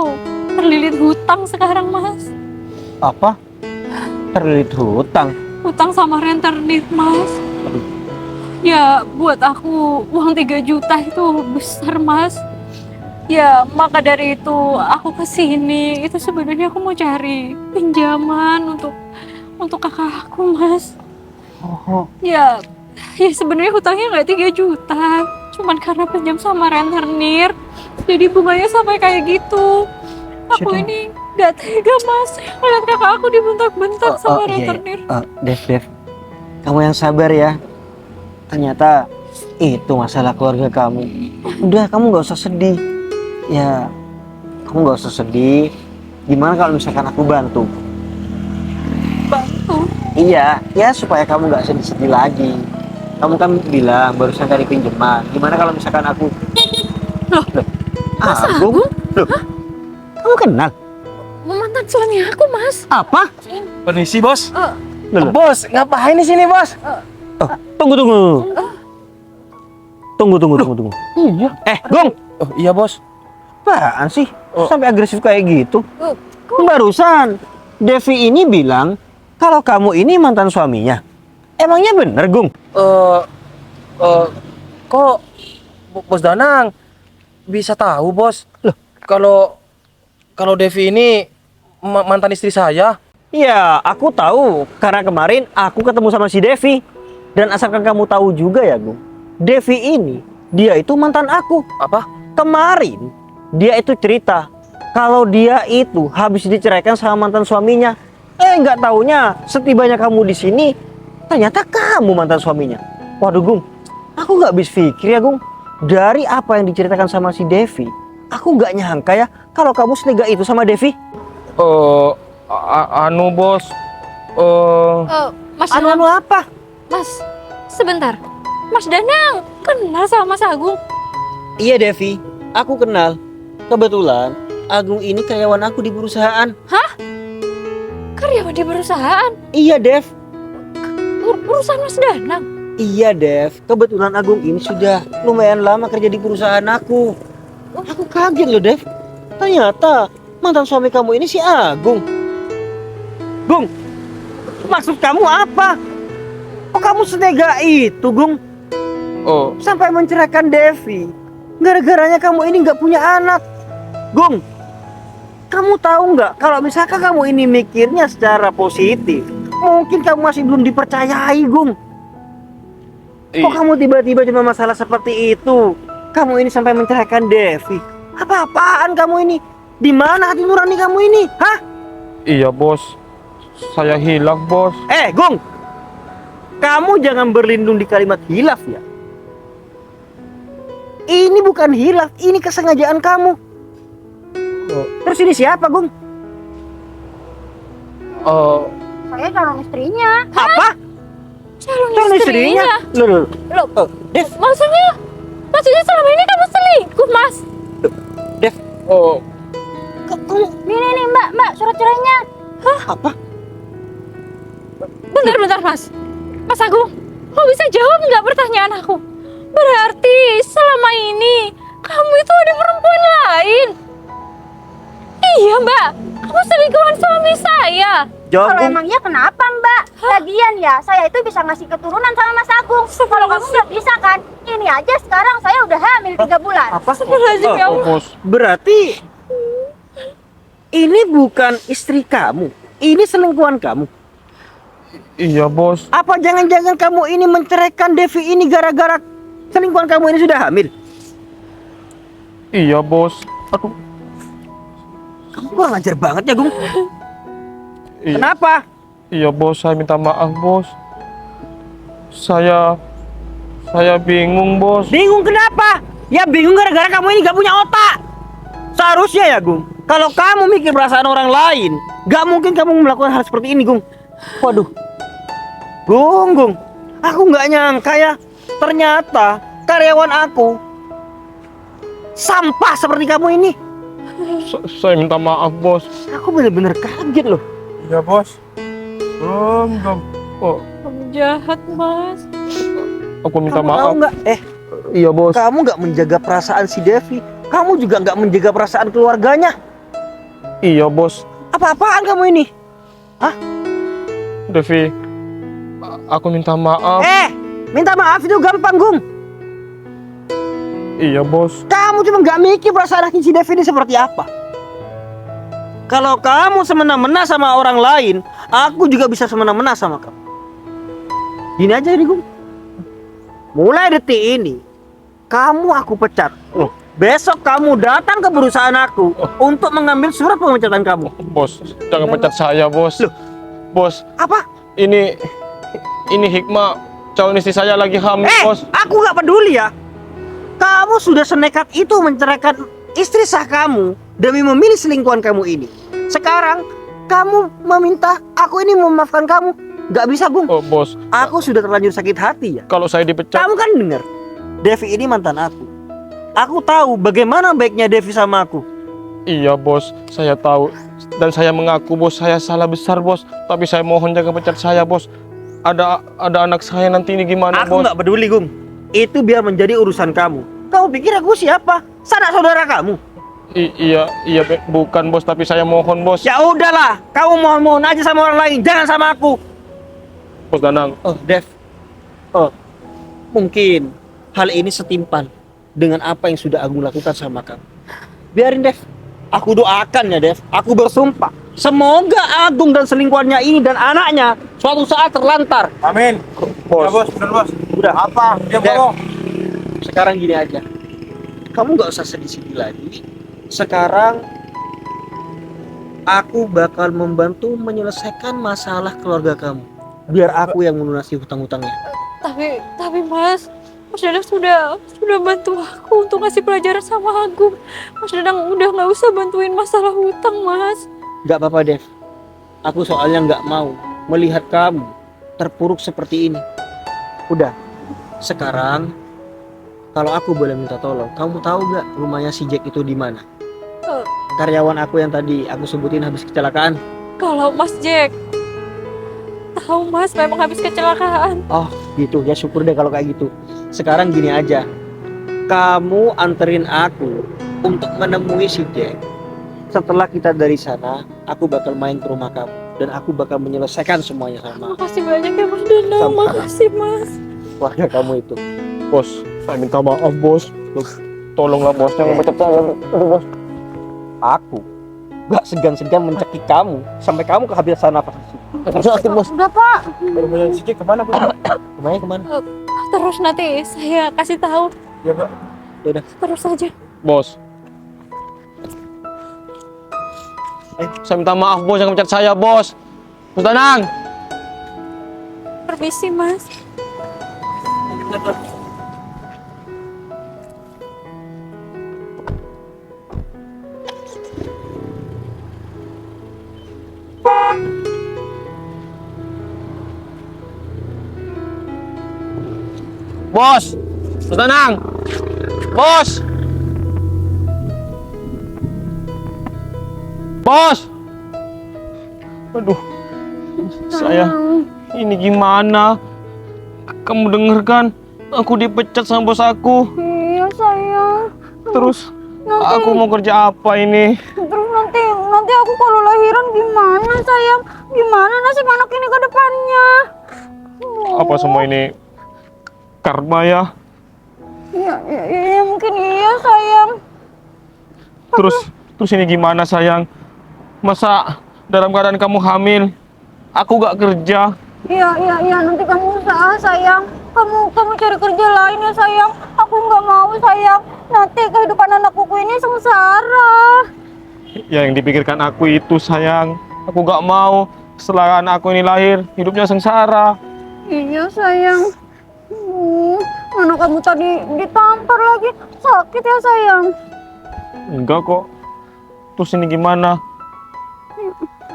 Speaker 3: terlilit hutang sekarang Mas.
Speaker 6: Apa? Terlilit hutang?
Speaker 3: Hutang sama rentenir Mas. Ya buat aku uang 3 juta itu besar Mas. Ya maka dari itu aku kesini. Itu sebenarnya aku mau cari pinjaman untuk kakak aku Mas.
Speaker 6: Oh.
Speaker 3: Ya sebenarnya hutangnya nggak 3 juta. Cuman karena pinjam sama rentenir, jadi bunganya sampai kayak gitu. Aku
Speaker 6: Sudah.
Speaker 3: ini nggak tega Mas, lihat kakak aku dibentak-bentak sama rentenir.
Speaker 6: Dev, kamu yang sabar ya. Ternyata itu masalah keluarga kamu. Udah, kamu nggak usah sedih. Ya, kamu nggak usah sedih. Gimana kalau misalkan aku bantu?
Speaker 3: Bantu?
Speaker 6: Iya, ya supaya kamu nggak sedih-sedih lagi. Kamu kan bilang barusan cari pinjaman. Gimana kalau misalkan aku?
Speaker 3: Loh, Mas
Speaker 6: Agung? Loh, kamu kenal?
Speaker 3: mantan suami aku Mas.
Speaker 6: Apa?
Speaker 5: Permisi bos.
Speaker 6: Loh.
Speaker 1: Bos, ngapain di sini, Bos?
Speaker 6: Tunggu. Tunggu.
Speaker 1: Iya.
Speaker 6: Gung,
Speaker 1: Oh, iya, Bos.
Speaker 6: apaan sih?
Speaker 1: Oh.
Speaker 6: Sampai agresif kayak gitu. Barusan Devi ini bilang kalau kamu ini mantan suaminya. Emangnya bener, Gung?
Speaker 1: Kok Bos Danang bisa tahu, Bos?
Speaker 6: Loh,
Speaker 1: kalau Devi ini mantan istri saya.
Speaker 6: Ya, aku tahu karena kemarin aku ketemu sama si Devi. Dan asalkan kamu tahu juga ya, Gung, Devi ini dia itu mantan aku.
Speaker 1: Apa?
Speaker 6: Kemarin dia itu cerita kalau dia itu habis diceraikan sama mantan suaminya. Nggak taunya setibanya kamu di sini ternyata kamu mantan suaminya. Waduh, Gung, aku nggak habis pikir ya, Gung. Dari apa yang diceritakan sama si Devi, aku nggak nyangka ya kalau kamu senega itu sama Devi.
Speaker 1: Anu, Bos.
Speaker 3: Mas
Speaker 6: Anu
Speaker 3: Danang,
Speaker 6: apa?
Speaker 3: Mas, sebentar. Mas Danang kenal sama Mas Agung?
Speaker 6: Iya, Devi, aku kenal. Kebetulan Agung ini karyawan aku di perusahaan.
Speaker 3: Karyawan di perusahaan?
Speaker 6: Iya, Dev.
Speaker 3: Perusahaan Mas Danang?
Speaker 6: Iya, Dev. Kebetulan Agung ini sudah lumayan lama kerja di perusahaan aku. Aku kaget loh, Dev. Ternyata mantan suami kamu ini si Agung. Gung, maksud kamu apa? Kok kamu senega itu, Gung?
Speaker 1: Oh,
Speaker 6: Sampai menceraikan Devi. Gara-garanya kamu ini nggak punya anak. Gung, Kamu tahu nggak, kalau misalkan kamu ini mikirnya secara positif, mungkin kamu masih belum dipercayai, Gung. Kok kamu tiba-tiba cuma masalah seperti itu? Kamu ini sampai menceraikan Devi. Apa-apaan kamu ini? Di mana hati nurani kamu ini? Hah?
Speaker 1: Iya bos, saya hilaf bos.
Speaker 6: Gung, kamu jangan berlindung di kalimat hilaf ya. Ini bukan hilaf, ini kesengajaan kamu. Terus ini siapa, Gung?
Speaker 2: Saya calon istrinya.
Speaker 6: Apa?
Speaker 7: Calon istrinya.
Speaker 6: Loh. Dev,
Speaker 7: Maksudnya selama ini kamu selingkuh, Mas?
Speaker 6: Dev. Kamu
Speaker 2: Nih Mbak, surat cerainya.
Speaker 6: apa?
Speaker 7: Bentar, Mas. Mas Agung, kok bisa jawab nggak pertanyaan aku? Berarti selama ini kamu itu ada perempuan lain. Iya, Mbak. Kamu selingkuhan suami saya.
Speaker 6: Jawab,
Speaker 2: Kalau
Speaker 6: Gung.
Speaker 2: emang iya kenapa Mbak? Lagian ya, saya itu bisa ngasih keturunan sama Mas Agung. Kalau kamu nggak bisa kan? Ini aja sekarang saya udah hamil 3 bulan.
Speaker 6: Apa?
Speaker 7: Astagfirullahaladzim, ya Allah.
Speaker 1: Bos,
Speaker 6: Berarti ini bukan istri kamu. Ini selingkuhan kamu.
Speaker 1: iya bos.
Speaker 6: Apa jangan-jangan kamu ini menceraikan Devi ini gara-gara selingkuhan kamu ini sudah hamil?
Speaker 1: Iya bos.
Speaker 6: Kamu kurang ajar banget ya, Gung.
Speaker 1: Iya,
Speaker 6: Kenapa?
Speaker 1: iya bos, saya minta maaf bos. Saya bingung bos.
Speaker 6: Bingung kenapa? Ya bingung gara-gara kamu ini gak punya otak. Seharusnya ya, Gung, kalau kamu mikir perasaan orang lain, gak mungkin kamu melakukan hal seperti ini, Gung. Waduh, Gung, aku gak nyangka ya, ternyata karyawan aku sampah seperti kamu ini.
Speaker 1: Saya minta maaf bos.
Speaker 6: Aku bener-bener kaget loh.
Speaker 5: Iya bos. Belum.
Speaker 1: Oh,
Speaker 7: Kamu jahat, Mas.
Speaker 1: aku minta
Speaker 6: Kamu tahu
Speaker 1: maaf.
Speaker 6: nggak?
Speaker 1: Iya bos.
Speaker 6: Kamu nggak menjaga perasaan si Devi. Kamu juga nggak menjaga perasaan keluarganya.
Speaker 1: Iya bos.
Speaker 6: Apa-apaan kamu ini?
Speaker 1: Devi, aku minta maaf.
Speaker 6: Minta maaf itu gampang, Gung.
Speaker 1: Iya bos.
Speaker 6: Kamu cuma nggak mikir perasaan si Devi ini seperti apa. Kalau kamu semena-mena sama orang lain, aku juga bisa semena-mena sama kamu. Gini aja nih, Gung. Mulai detik ini, kamu aku pecat. Besok kamu datang ke perusahaan aku untuk mengambil surat pemecatan kamu.
Speaker 1: Bos, jangan pecat saya bos.
Speaker 6: Loh.
Speaker 1: Bos,
Speaker 6: Apa?
Speaker 1: ini Hikmah, calon istri saya lagi hamil bos.
Speaker 6: Aku nggak peduli ya. Kamu sudah senekat itu menceraikan istri sah kamu demi memilih selingkuhan kamu ini. Sekarang kamu meminta aku ini memaafkan kamu. Nggak bisa, Gung.
Speaker 1: Oh bos,
Speaker 6: Aku sudah terlanjur sakit hati ya.
Speaker 1: kalau saya dipecat.
Speaker 6: Kamu kan dengar, Devi ini mantan aku. Aku tahu bagaimana baiknya Devi sama aku.
Speaker 1: Iya bos, saya tahu dan saya mengaku bos, saya salah besar bos. Tapi saya mohon jangan pecat saya bos. Ada anak saya nanti ini gimana
Speaker 6: Aku
Speaker 1: bos?
Speaker 6: nggak peduli, Gung. Itu biar menjadi urusan kamu. Kamu pikir aku siapa? Sanak saudara kamu.
Speaker 1: Iya bukan bos, tapi saya mohon bos.
Speaker 6: Ya udahlah, kamu mohon-mohon aja sama orang lain, jangan sama aku.
Speaker 1: Bos Danang.
Speaker 6: Dev. Mungkin hal ini setimpal dengan apa yang sudah Agung lakukan sama kamu. Biarin, Dev. Aku doakan ya, Dev. Aku bersumpah, semoga Agung dan selingkuhannya ini dan anaknya suatu saat terlantar.
Speaker 5: Amin.
Speaker 1: Bos.
Speaker 5: Ya bos, bener bos.
Speaker 6: Udah.
Speaker 5: Apa? Dia
Speaker 6: Dev,
Speaker 5: bohong.
Speaker 6: sekarang gini aja. Kamu nggak usah sedih-sedih lagi. Sekarang aku bakal membantu menyelesaikan masalah keluarga kamu. Biar aku yang melunasi hutang-hutangnya.
Speaker 7: Tapi Mas Dadang sudah bantu aku untuk ngasih pelajaran sama Agung. Mas Dadang udah nggak usah bantuin masalah hutang, Mas.
Speaker 6: Gak apa-apa, Dev. Aku soalnya nggak mau melihat kamu terpuruk seperti ini. Udah. Sekarang, kalau aku boleh minta tolong, kamu tahu gak rumahnya si Jack itu di mana? Karyawan aku yang tadi aku sebutin habis kecelakaan.
Speaker 7: Kalau Mas Jack tahu Mas memang habis kecelakaan.
Speaker 6: Oh, gitu. Ya syukur deh kalau kayak gitu. Sekarang gini aja. Kamu anterin aku untuk menemui si Jack. Setelah kita dari sana, aku bakal main ke rumah kamu dan aku bakal menyelesaikan semuanya sama
Speaker 7: Makasih banyak ya Mas Dadang.
Speaker 6: Sama-sama.
Speaker 7: Makasih Mas.
Speaker 6: keluarga kamu itu.
Speaker 1: Bos, saya minta maaf bos. Tolonglah bos, jangan pecat saya. Aduh bos.
Speaker 6: Aku gak segan-segan mencekik kamu sampai kamu kehabisan napas. Bos.
Speaker 2: Udah Pak.
Speaker 5: Siki kemana Bu?
Speaker 6: Kemana?
Speaker 7: Terus nanti saya kasih tahu.
Speaker 5: Ya Pak.
Speaker 7: Terus aja.
Speaker 1: Bos. Saya minta maaf bos, jangan pecat saya bos. Bos Danang.
Speaker 7: Permisi Mas.
Speaker 1: Bos. Bos Danang. Bos. Bos. Aduh. Saya ini gimana? Kamu denger kan? Aku dipecat sama bos aku.
Speaker 2: Iya sayang.
Speaker 1: Terus aku mau kerja apa ini?
Speaker 2: Terus nanti aku kalau lahiran gimana sayang? Gimana nasib anak ini ke depannya?
Speaker 1: Apa semua ini karma ya?
Speaker 2: Ya mungkin iya sayang.
Speaker 1: Terus ini gimana sayang? Masa dalam keadaan kamu hamil, aku gak kerja?
Speaker 2: Iya nanti kamu usaha sayang. Kamu cari kerja lain ya sayang. Aku nggak mau sayang. Nanti kehidupan anakku ini sengsara.
Speaker 1: Ya yang dipikirkan aku itu sayang. Aku gak mau setelah anak aku ini lahir, hidupnya sengsara.
Speaker 2: Iya sayang. Anak kamu tadi ditampar lagi. Sakit ya sayang.
Speaker 1: Enggak kok. Terus ini gimana?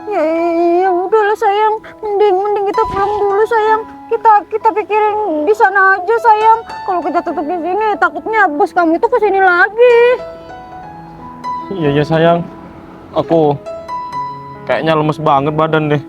Speaker 2: Ya udahlah sayang. Mending kita pulang dulu sayang. Kita pikirin di sana aja sayang. Kalau kita tetap di sini takutnya bos kamu itu kesini lagi.
Speaker 1: Iya sayang. Aku kayaknya lemes banget badan deh.